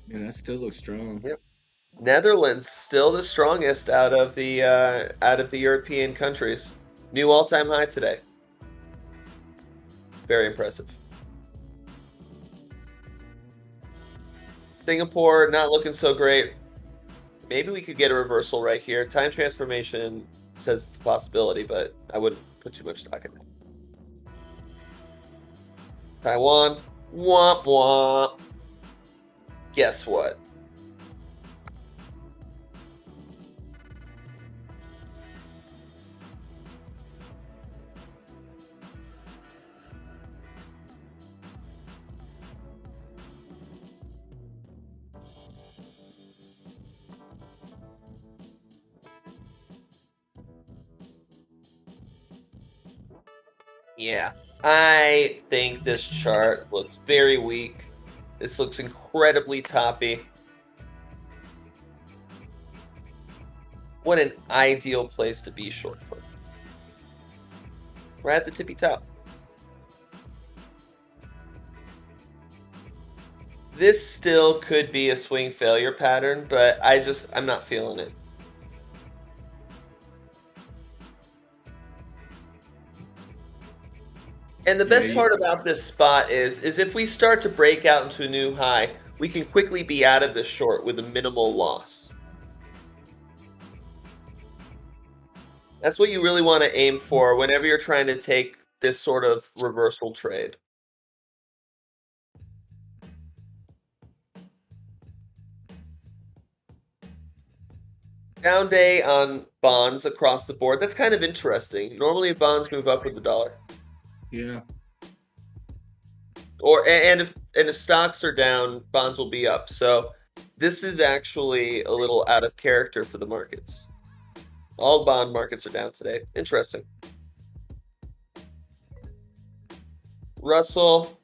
Yeah, that still looks strong.
Yep. Netherlands still the strongest out of the European countries. New all-time high today. Very impressive. Singapore not looking so great. Maybe we could get a reversal right here. Time transformation says it's a possibility, but I wouldn't put too much stock in it. Taiwan, womp womp. Guess what? Yeah, I think this chart looks very weak. This looks incredibly toppy. What an ideal place to be short for. We're at the tippy top. This still could be a swing failure pattern, but I'm not feeling it. And the best part about this spot is if we start to break out into a new high, we can quickly be out of this short with a minimal loss. That's what you really want to aim for whenever you're trying to take this sort of reversal trade. Down day on bonds across the board. That's kind of interesting. Normally bonds move up with the dollar.
Yeah.
And if stocks are down, bonds will be up. So this is actually a little out of character for the markets. All bond markets are down today. Interesting. Russell,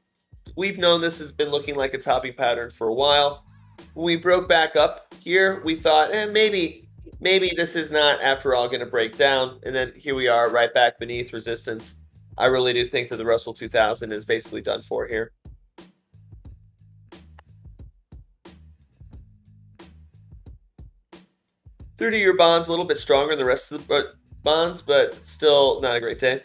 we've known this has been looking like a topping pattern for a while. When we broke back up here, we thought, maybe this is not, after all, going to break down. And then here we are right back beneath resistance. I really do think that the Russell 2000 is basically done for here. $30-year bonds a little bit stronger than the rest of the bonds, but still not a great day.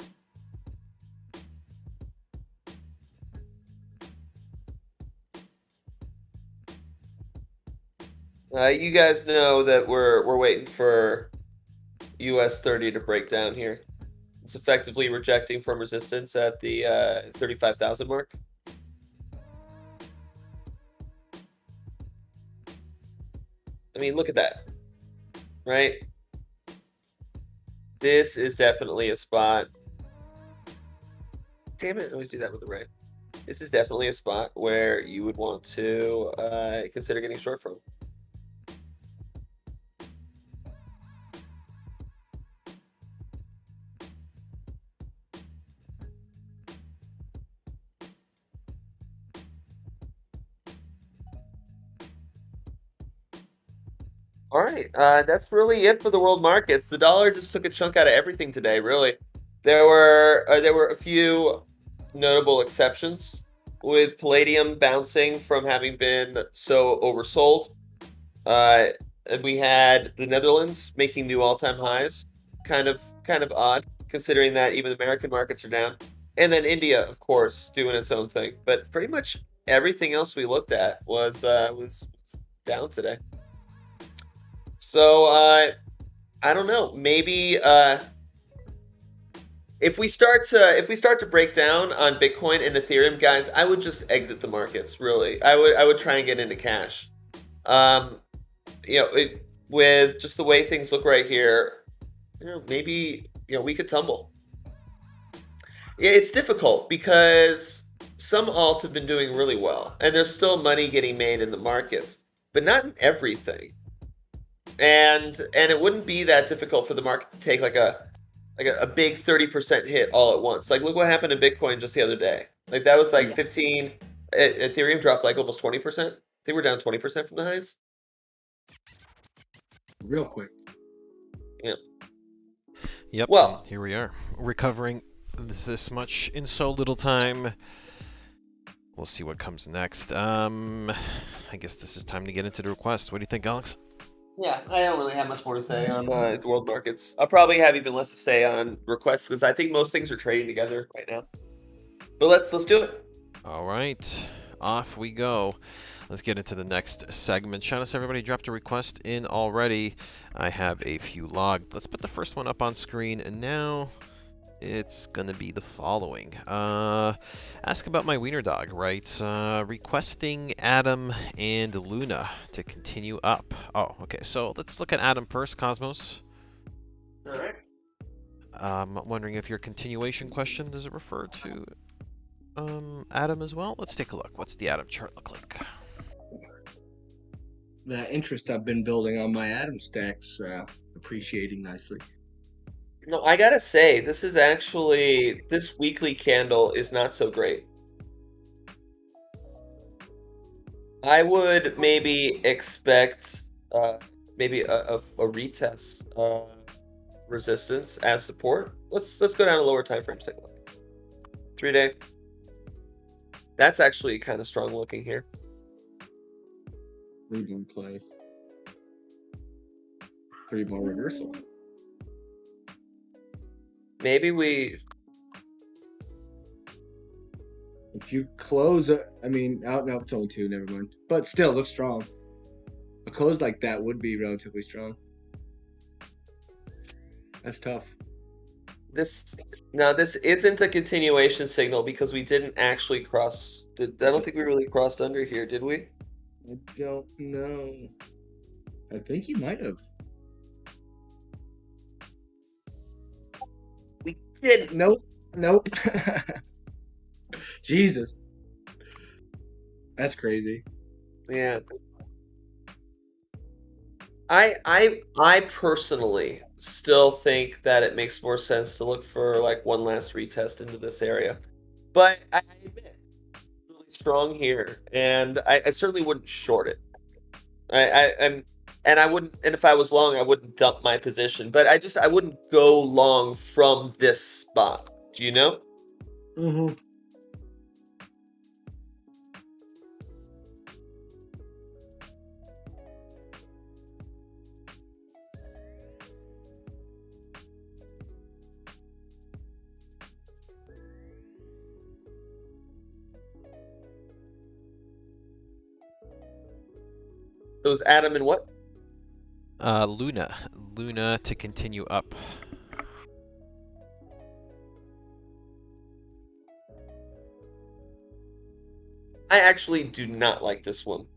You guys know that we're waiting for US 30 to break down here. It's effectively rejecting from resistance at the 35,000 mark. I mean, look at that, right? This is definitely a spot. Damn it, I always do that with the right. This is definitely a spot where you would want to consider getting short from. All right, that's really it for the world markets. The dollar just took a chunk out of everything today, really. There were a few notable exceptions, with palladium bouncing from having been so oversold. We had the Netherlands making new all-time highs, kind of odd considering that even American markets are down, and then India, of course, doing its own thing. But pretty much everything else we looked at was down today. So I don't know. Maybe if we start to break down on Bitcoin and Ethereum, guys, I would just exit the markets. Really, I would try and get into cash. With just the way things look right here, maybe we could tumble. Yeah, it's difficult because some alts have been doing really well, and there's still money getting made in the markets, but not in everything. And it wouldn't be that difficult for the market to take like a big 30% hit all at once. Like, look what happened to Bitcoin just the other day. Like, that was like 15. Ethereum dropped like almost 20%. They were down 20% from the highs.
Real quick.
Yeah.
Yep.
Well,
here we are, recovering this much in so little time. We'll see what comes next. I guess this is time to get into the request. What do you think, Alex?
Yeah, I don't really have much more to say on the world markets. I'll probably have even less to say on requests because I think most things are trading together right now. But let's do it.
All right, off we go. Let's get into the next segment. Shout out to everybody dropped a request in already. I have a few logged. Let's put the first one up on screen, and now it's gonna be the following. Ask about my wiener dog, right? Requesting Adam and Luna to continue up. Oh, okay. So let's look at Adam first, Cosmos.
All right.
Wondering if your continuation question, does it refer to Adam as well? Let's take a look. What's the Adam chart look like?
The interest I've been building on my Adam stacks appreciating nicely.
No, I gotta say, this weekly candle is not so great. I would maybe expect maybe a retest resistance as support. Let's go down to lower time frames. Take a look. 3-day. That's actually kind of strong looking here.
Reading play. 3-bar reversal.
Maybe we.
If you close, I mean, no, it's only 2. Never mind. But still, looks strong. A close like that would be relatively strong. That's tough.
This isn't a continuation signal because we didn't actually cross. I don't think we really crossed under here, did we?
I don't know. I think you might have.
We did.
Nope. Jesus. That's crazy.
Yeah. I personally still think that it makes more sense to look for like one last retest into this area. But I admit, it's really strong here, and I certainly wouldn't short it. And I wouldn't, and if I was long, I wouldn't dump my position. But I wouldn't go long from this spot. Do you know?
Mm-hmm.
It was Adam and what?
Luna. Luna to continue up.
I actually do not like this one.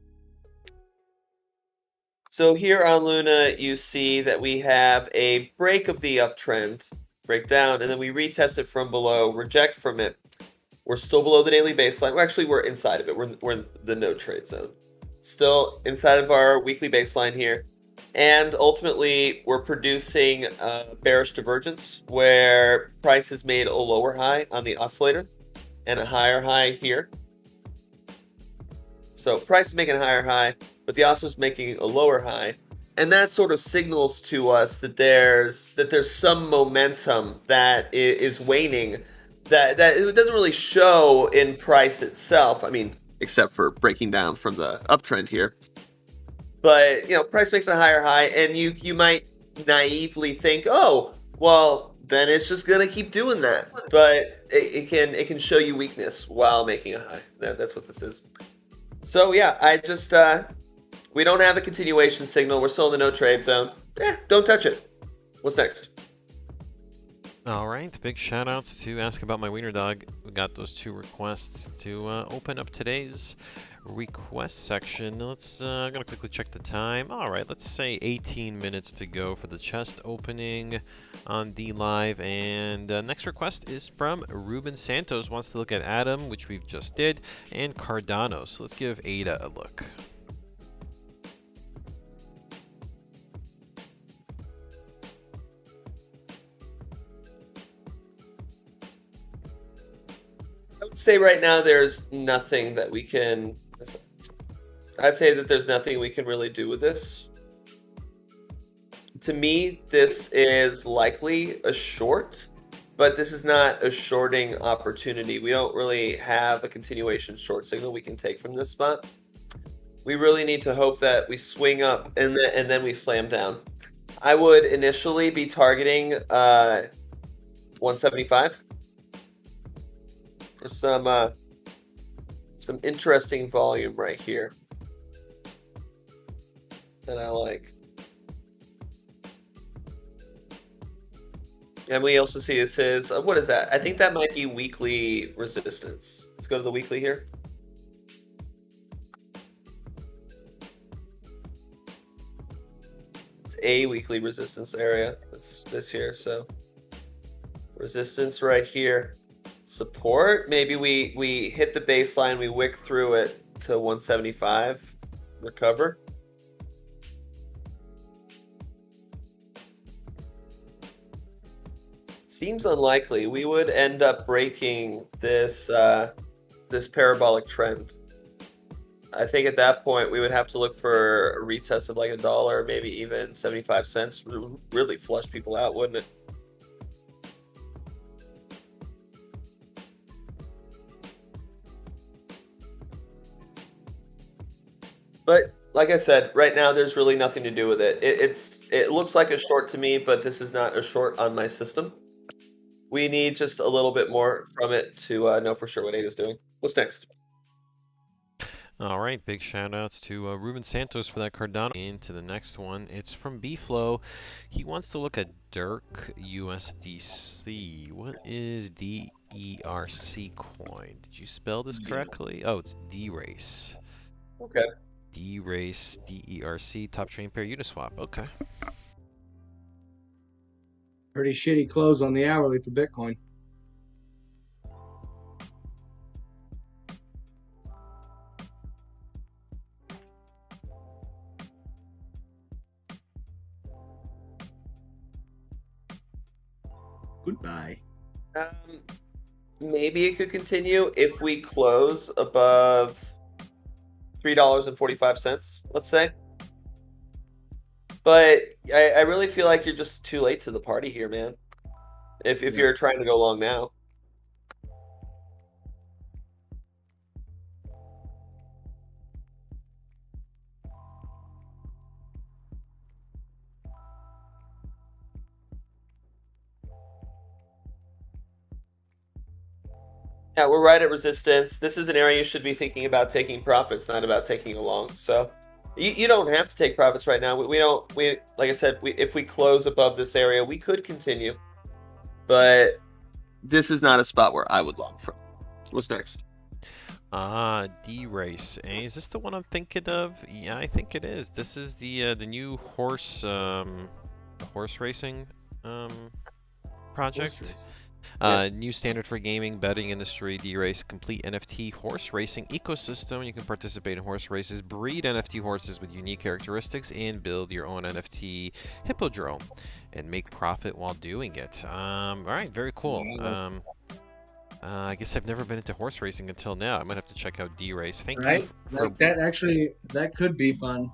So here on Luna, you see that we have a break of the uptrend, break down, and then we retest it from below, reject from it. We're still below the daily baseline. Well, actually, we're inside of it. We're in the no trade zone. Still inside of our weekly baseline here. And ultimately, we're producing a bearish divergence where price has made a lower high on the oscillator and a higher high here. So price is making a higher high, but the oscillator is making a lower high. And that sort of signals to us that there's some momentum that is waning that it doesn't really show in price itself. I mean, except for breaking down from the uptrend here. But, you know, price makes a higher high, and you might naively think, oh, well, then it's just going to keep doing that. But it can show you weakness while making a high. That's what this is. So, yeah, I just, we don't have a continuation signal. We're still in the no trade zone. Don't touch it. What's next?
All right, big shout outs to Ask About My Wiener Dog. We got those 2 requests to open up today's request section. Let's, I'm gonna quickly check the time. All right, let's say 18 minutes to go for the chest opening on DLive. And next request is from Ruben Santos. Wants to look at Atom, which we've just did, and Cardano. So let's give Ada a look.
I would say right now there's nothing that we can... I'd say that there's nothing we can really do with this. To me, this is likely a short, but this is not a shorting opportunity. We don't really have a continuation short signal we can take from this spot. We really need to hope that we swing up and then we slam down. I would initially be targeting 175. There's some interesting volume right here that I like. And we also see this is, what is that? I think that might be weekly resistance. Let's go to the weekly here. It's a weekly resistance area. It's this here. So resistance right here. Support. Maybe we hit the baseline, we wick through it to 175, recover. Seems unlikely. We would end up breaking this this parabolic trend. I think at that point we would have to look for a retest of like $1, maybe even 75 cents. Really flush people out, wouldn't it? But like I said, right now there's really nothing to do with it. It looks like a short to me, but this is not a short on my system. We need just a little bit more from it to know for sure what Ada's doing. What's next?
All right, big shout outs to Ruben Santos for that Cardano. Into the next one, it's from B-Flow. He wants to look at DERC USDC. What is DERC coin? Did you spell this correctly? Oh, it's D-Race.
Okay.
D-Race, DERC, top trading pair Uniswap. Okay.
Pretty shitty close on the hourly for Bitcoin. Goodbye.
Maybe it could continue if we close above $3.45, let's say. But I really feel like you're just too late to the party here, man. If you're trying to go long now. Yeah, we're right at resistance. This is an area you should be thinking about taking profits, not about taking a long. So, You don't have to take profits right now. We don't. We like I said, if we close above this area, we could continue, but this is not a spot where I would long from. What's next?
D-Race. Is this the one I'm thinking of? Yeah, I think it is. This is the new horse racing project. New standard for gaming, betting industry, D-Race, complete NFT horse racing ecosystem. You can participate in horse races, breed NFT horses with unique characteristics, and build your own NFT hippodrome and make profit while doing it. All right, very cool. I guess I've never been into horse racing until now. I might have to check out D-Race. Thank you.
Like that could be fun.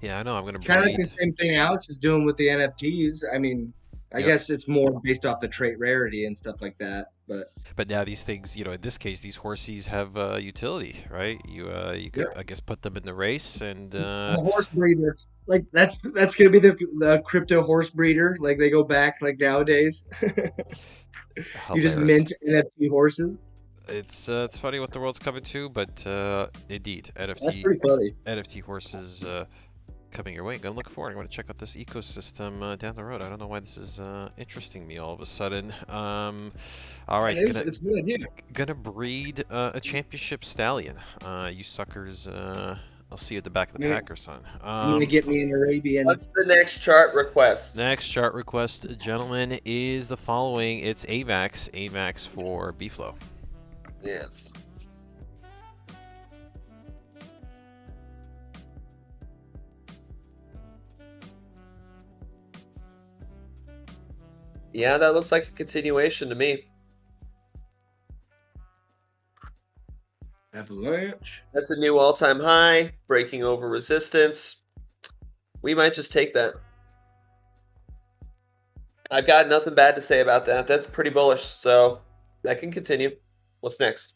Yeah, I know. I'm gonna.
It's kind of like the same thing Alex is doing with the NFTs. I mean, I guess it's more based off the trait rarity and stuff like that. But
now these things, in this case, these horses have utility, right? You could, I guess, put them in the race and.
A horse breeder, like that's gonna be the crypto horse breeder. Like they go back like nowadays. You just mint NFT horses.
It's funny what the world's coming to, but indeed,
That's pretty funny.
NFT horses coming your way. I'm gonna look forward. I'm gonna check out this ecosystem down the road. I don't know why this is interesting me all of a sudden. All right,
it's a good idea.
Gonna breed a championship stallion. You suckers. I'll see you at the back of the pack, or son.
I'm gonna get me an Arabian.
What's the next chart request?
Next chart request, gentlemen, is the following. It's AVAX. AVAX for B-Flow.
Yes. Yeah, that looks like a continuation to me.
Avalanche.
That's a new all-time high, breaking over resistance. We might just take that. I've got nothing bad to say about that. That's pretty bullish, so that can continue. What's next?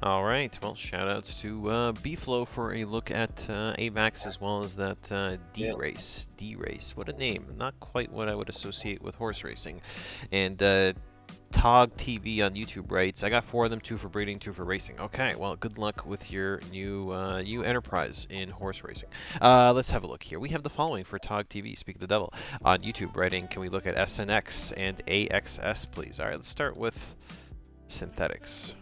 All right. Well, shout outs to B-Flow for a look at AVAX as well as that D-Race. D-Race. What a name. Not quite what I would associate with horse racing. And Tog TV on YouTube writes, I got 4 of them, 2 for breeding, 2 for racing. Okay, well, good luck with your new enterprise in horse racing. Let's have a look here. We have the following for Tog TV, Speak the Devil, on YouTube writing, can we look at SNX and AXS, please? All right, let's start with synthetics.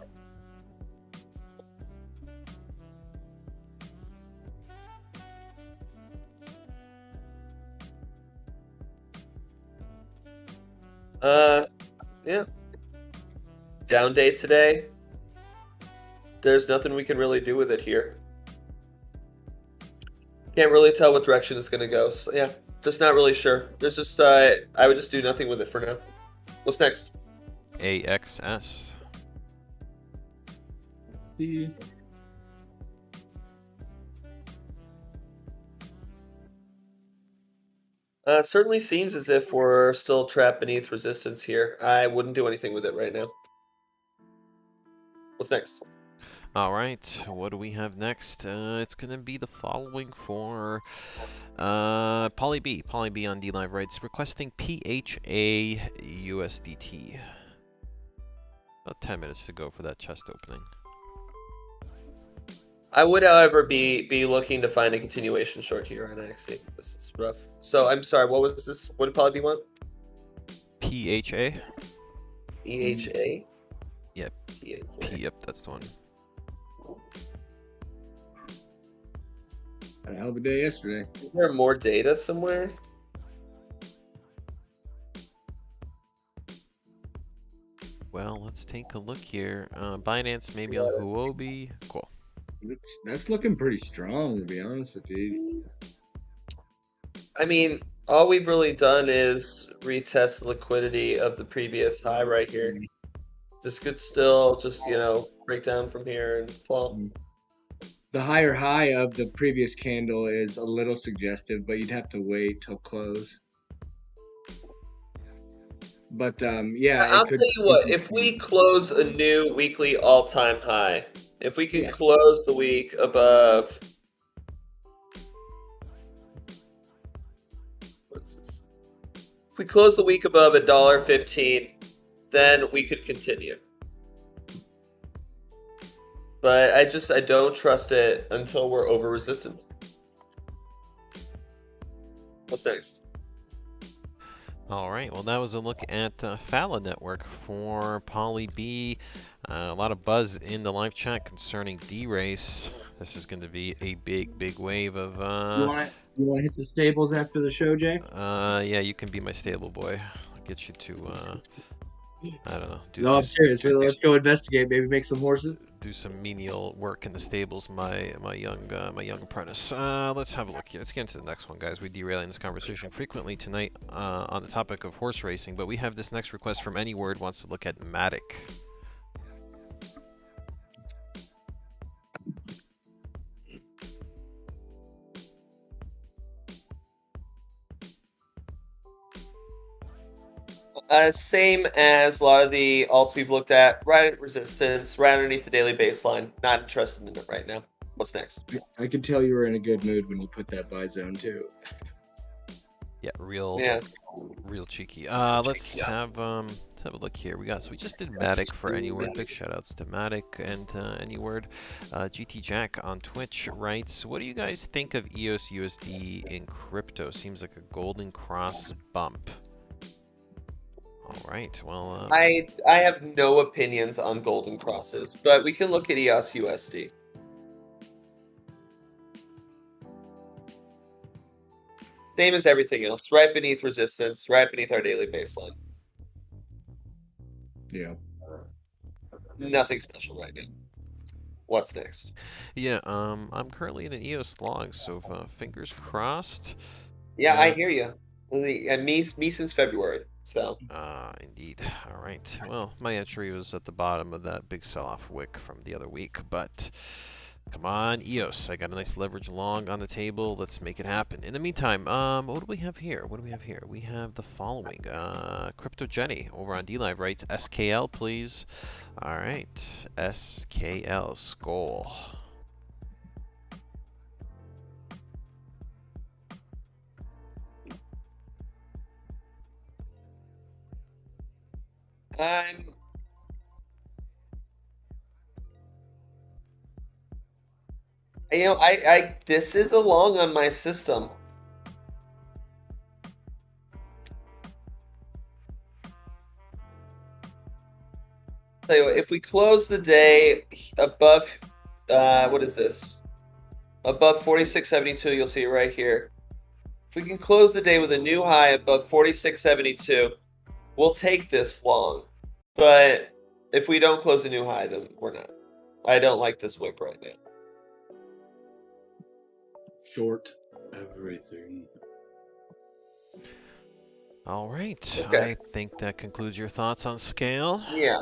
Yeah. Down day today. There's nothing we can really do with it here. Can't really tell what direction it's gonna go. So yeah, just not really sure. There's just I would just do nothing with it for now. What's next?
AXS.
Certainly seems as if we're still trapped beneath resistance here. I wouldn't do anything with it right now. What's next?
All right, what do we have next? It's gonna be the following for Poly B. Poly B on DLive writes, requesting PHA USDT. About 10 minutes to go for that chest opening.
I would, however, be looking to find a continuation short here on XC. This is rough. So I'm sorry. What was this? What did Poly B want?
PHA.
EHA.
Yep.
PHA.
Yep, that's the one.
Had a hell of a day yesterday.
Is there more data somewhere?
Well, let's take a look here. Binance maybe on Huobi. Cool.
That's looking pretty strong, to be honest with you.
I mean, all we've really done is retest the liquidity of the previous high right here. This could still just, break down from here and fall.
The higher high of the previous candle is a little suggestive, but you'd have to wait till close. But yeah,
I'll tell you what, if we close a new weekly all-time high, if we can close the week above, what's this? If we close the week above $1.15, then we could continue. but I don't trust it until we're over resistance. What's next?
All right, well, that was a look at Fala Network for Poly B. A lot of buzz in the live chat concerning D-Race. This is going to be a big wave of...
You want to hit the stables after the show, Jay?
Yeah, you can be my stable boy. I'll get you to, I don't know.
No, I'm serious. Let's go investigate. Maybe make some horses.
Do some menial work in the stables, my young apprentice. Let's have a look here. Let's get into the next one, guys. We derailing this conversation frequently tonight on the topic of horse racing, but we have this next request from Anyword wants to look at MATIC.
Same as a lot of the alts we've looked at, right at resistance, right underneath the daily baseline. Not interested in it right now. What's next?
I could tell you were in a good mood when you put that buy zone too.
Yeah, real cheeky. Let's have a look here. We just did MATIC for Anyword. Big shout outs to MATIC and Anyword. GT Jack on Twitch writes, what do you guys think of EOS USD in crypto? Seems like a golden cross bump. All right, well...
I have no opinions on golden crosses, but we can look at EOS USD. Same as everything else, right beneath resistance, right beneath our daily baseline.
Yeah.
Nothing special right now. What's next?
Yeah, I'm currently in an EOS log, so fingers crossed.
Yeah, I hear you. Me since February. So.
Indeed. All right. Well, my entry was at the bottom of that big sell-off wick from the other week, but come on, EOS. I got a nice leverage long on the table. Let's make it happen. In the meantime, what do we have here? We have the following. Crypto Jenny over on DLive writes, SKL, please. All right. SKL, Skull.
This is a long on my system. Tell you what, if we close the day above, what is this? Above 46.72, you'll see it right here. If we can close the day with a new high above 46.72, we'll take this long. But if we don't close a new high, then we're not. I don't like this wick right now.
Short everything.
All right.
Okay.
I think that concludes your thoughts on scale.
Yeah.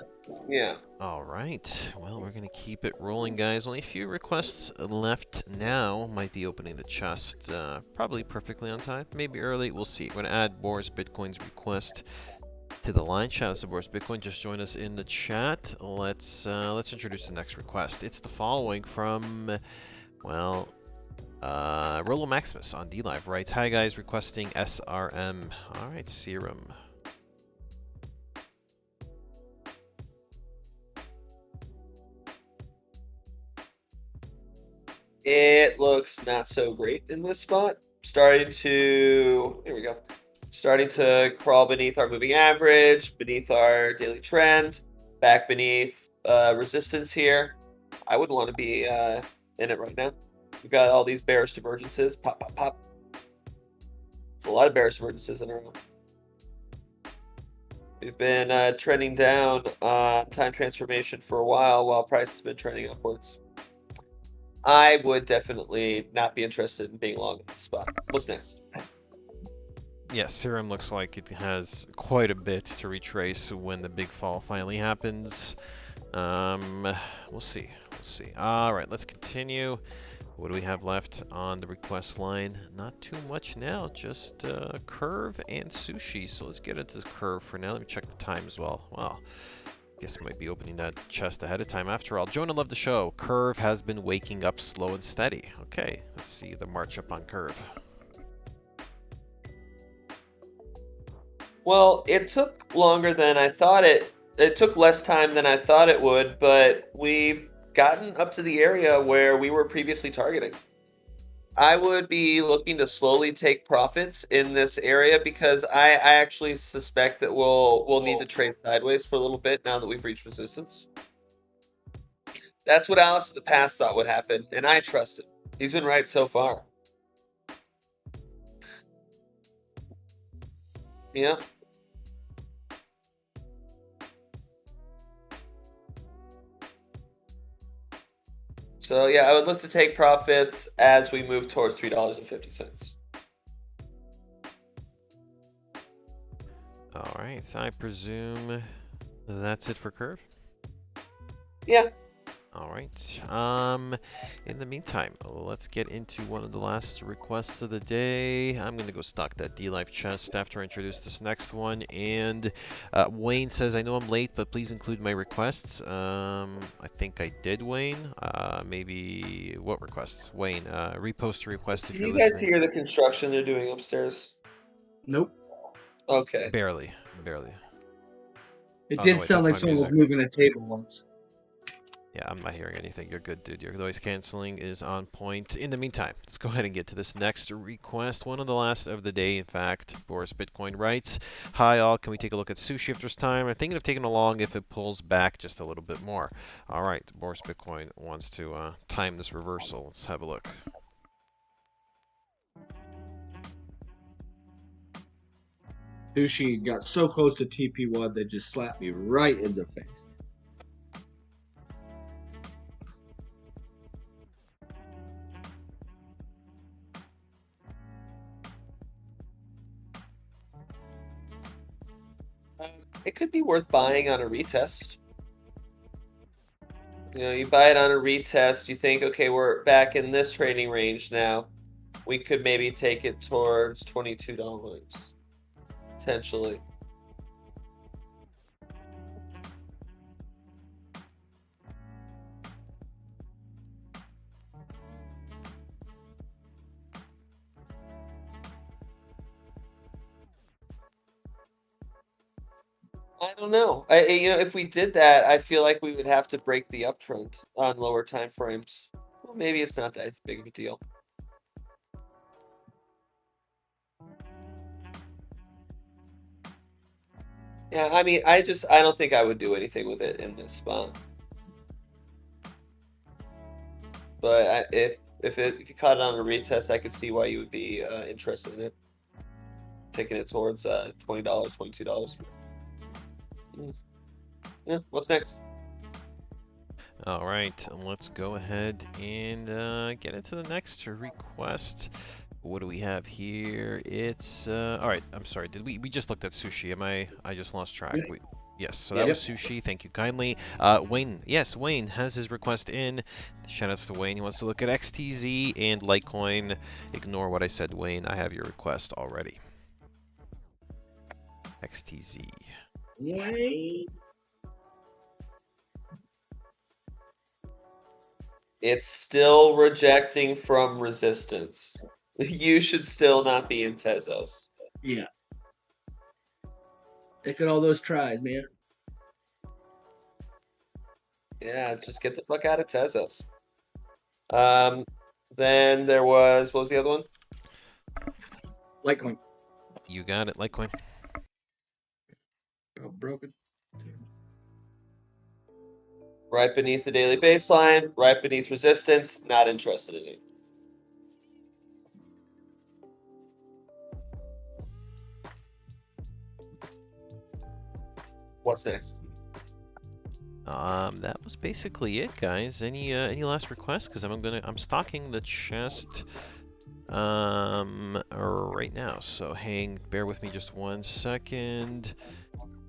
All right. Well, we're going to keep it rolling, guys. Only a few requests left now. Might be opening the chest probably perfectly on time. Maybe early. We'll see. We're going to add Boris Bitcoin's request to the line. Shout out to Boris Bitcoin. Just join us in the chat. Let's introduce the next request. It's the following from, well... Rolo Maximus on DLive writes, hi guys, requesting SRM. Alright, Serum.
It looks not so great in this spot. Here we go. Starting to crawl beneath our moving average, beneath our daily trend, back beneath resistance here. I wouldn't want to be in it right now. We've got all these bearish divergences. Pop, pop, pop. There's a lot of bearish divergences in a row. We've been trending down on time transformation for a while price has been trending upwards. I would definitely not be interested in being long in this spot. What's next?
Yeah, Serum looks like it has quite a bit to retrace when the big fall finally happens. We'll see. All right, let's continue. What do we have left on the request line? Not too much now, just Curve and Sushi. So let's get into this Curve for now. Let me check the time as well. Well, I guess I might be opening that chest ahead of time after all. Jonah loved the show. Curve has been waking up slow and steady. Okay, let's see the march up on Curve.
Well, it took longer than I thought it took less time than I thought it would, but we've gotten up to the area where we were previously targeting. I would be looking to slowly take profits in this area because I actually suspect that we'll need to trade sideways for a little bit now that we've reached resistance. That's what Alice in the past thought would happen, and I trust him. He's been right so far. Yeah. So yeah, I would look to take profits as we move towards $3.50.
All right, so I presume that's it for curve.
Yeah.
All right. In the meantime, let's get into one of the last requests of the day. I'm gonna go stock that DLive chest after I introduce this next one. And Wayne says, "I know I'm late, but please include my requests." I think I did, Wayne. Maybe what requests? Wayne, repost a request if
Can
you're
you guys
listening.
hear the construction they're doing upstairs?
Nope.
Okay.
Barely.
It
Oh,
did
no, wait,
sound
that's
like
my
someone was
music.
moving a table once.
Yeah, I'm not hearing anything. You're good, dude. Your noise canceling is on point. In the meantime, let's go ahead and get to this next request. One of the last of the day, in fact. Boris Bitcoin writes, "Hi all, can we take a look at sushi if there's time? I'm thinking of taking along if it pulls back just a little bit more." All right, Boris Bitcoin wants to time this reversal. Let's have a look.
Sushi got so close to TP1 they just slapped me right in the face.
It could be worth buying on a retest. You know, you buy it on a retest, you think, okay, we're back in this trading range now. We could maybe take it towards $22, potentially. I don't know. You know, if we did that, I feel like we would have to break the uptrend on lower time frames. Well, maybe it's not that big of a deal. Yeah, I mean, I don't think I would do anything with it in this spot. But if you caught it on a retest, I could see why you would be interested in it. Taking it towards $20, $22. Yeah, what's next?
All right, let's go ahead and get into the next request. What do we have here? It's all right. I'm sorry. Did we just looked at sushi? I just lost track. Yes, so that was sushi. Thank you kindly. Wayne, yes, Wayne has his request in. Shout outs to Wayne. He wants to look at XTZ and Litecoin. Ignore what I said, Wayne. I have your request already. XTZ.
Yay.
It's still rejecting from resistance. You should still not be in Tezos.
Yeah. Look at all those tries, man.
Yeah, just get the fuck out of Tezos. Then there was, what was the other one?
Litecoin.
You got it, Litecoin.
Oh, broken.
Right beneath the daily baseline, right beneath resistance, not interested in it. What's next?
That was basically it, guys. Any last requests? Because I'm stocking the chest right now. So bear with me just 1 second.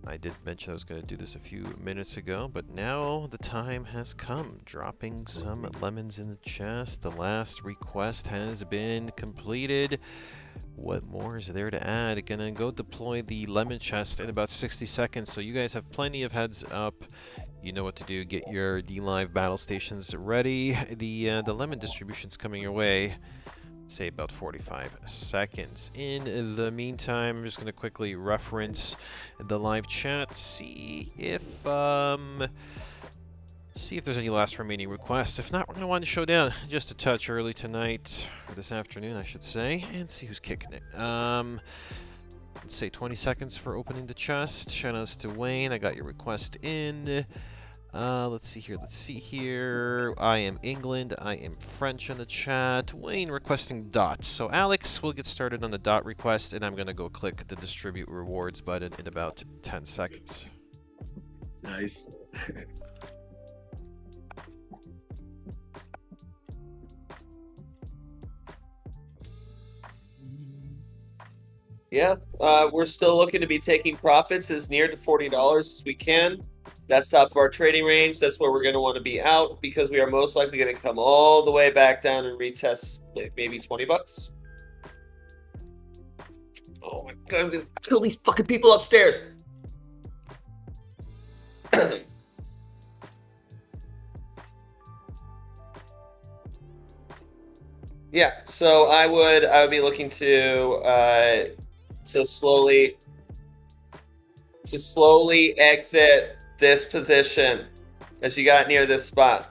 I did mention I was going to do this a few minutes ago, but now the time has come. Dropping some lemons in the chest. The last request has been completed. What more is there to add? Gonna go deploy the lemon chest in about 60 seconds, so you guys have plenty of heads up. You know what to do. Get your DLive battle stations ready. The lemon distribution's coming your way. Say about 45 seconds. In the meantime, I'm just going to quickly reference the live chat, see if See if there's any last remaining requests. If not, we're going to wind the show down just a touch early tonight, or this afternoon, I should say, and see who's kicking it. Let's say 20 seconds for opening the chest. Shoutouts to Wayne. I got your request in. Let's see here. I am England. I am French in the chat. Wayne requesting dots. So Alex, we'll get started on the dot request, and I'm going to go click the distribute rewards button in about 10 seconds.
Nice.
Yeah, we're still looking to be taking profits as near to $40 as we can. That's top of our trading range. That's where we're going to want to be out because we are most likely going to come all the way back down and retest maybe $20. Oh my god, I'm going to kill these fucking people upstairs. Yeah, so I would be looking to slowly exit this position as you got near this spot.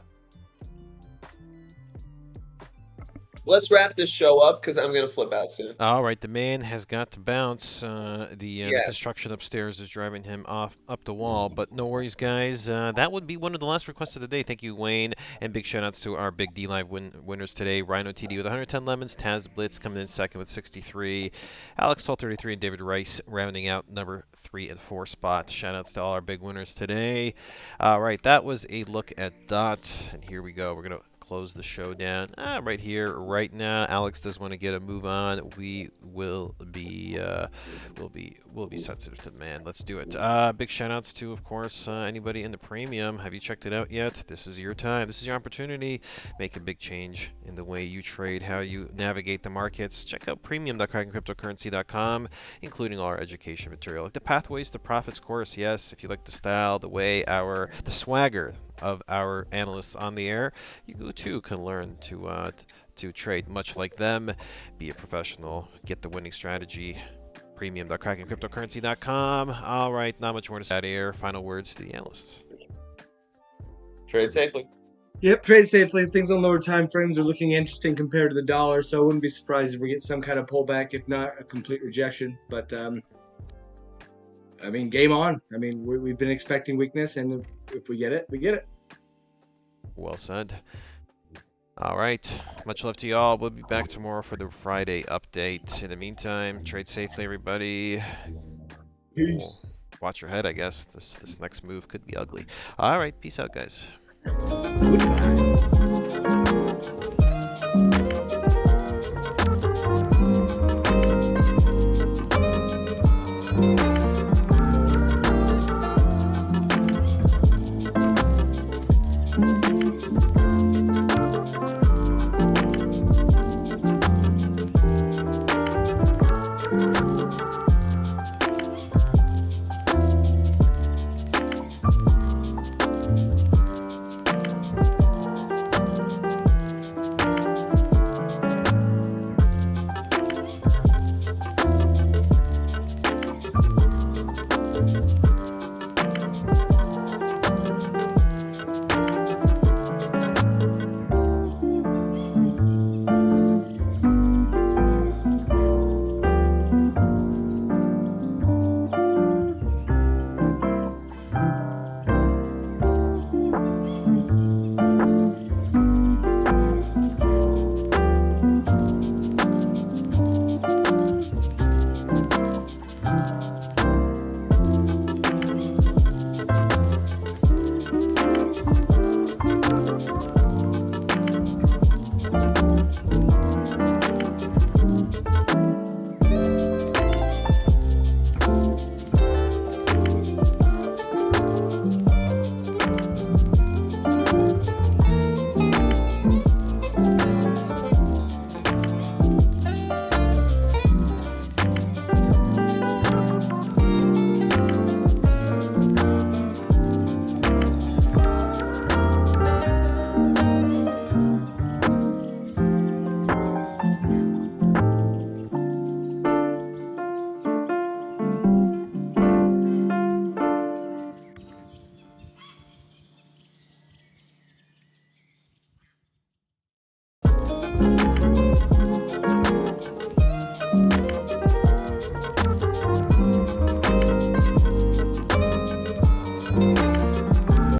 Let's wrap this show up because I'm going to flip out soon.
All right, the man has got to bounce. The construction upstairs is driving him up the wall, but no worries, guys. That would be one of the last requests of the day. Thank you, Wayne, and big shout-outs to our big D-Live winners today. Rhino TD with 110 lemons, Taz Blitz coming in second with 63, Alex 1233, and David Rice rounding out number 3 and 4 spots. Shout-outs to all our big winners today. All right, that was a look at DOT, and here we go. We're going to close the show down right here, right now. Alex does want to get a move on. We will be sensitive to the man. Let's do it. Big shout outs to, of course, anybody in the premium. Have you checked it out yet? This is your time. This is your opportunity. Make a big change in the way you trade, how you navigate the markets. Check out premium.cracking.cryptocurrency.com, including all our education material, like the Pathways to Profits course. Yes, if you like the style, the way, the swagger of our analysts on the air, you too can learn to trade much like them. Be a professional, get the winning strategy. Premium.crackingcryptocurrency.com. All right, not much more to say out here. Final words to the analysts.
Trade safely.
Yep, trade safely. Things on lower time frames are looking interesting compared to the dollar, so I wouldn't be surprised if we get some kind of pullback, if not a complete rejection. But I mean, game on. I mean, we've been expecting weakness, and if we get it, we get it.
Well said. All right. Much love to y'all. We'll be back tomorrow for the Friday update. In the meantime, trade safely, everybody.
Peace.
Watch your head, I guess. This next move could be ugly. All right. Peace out, guys.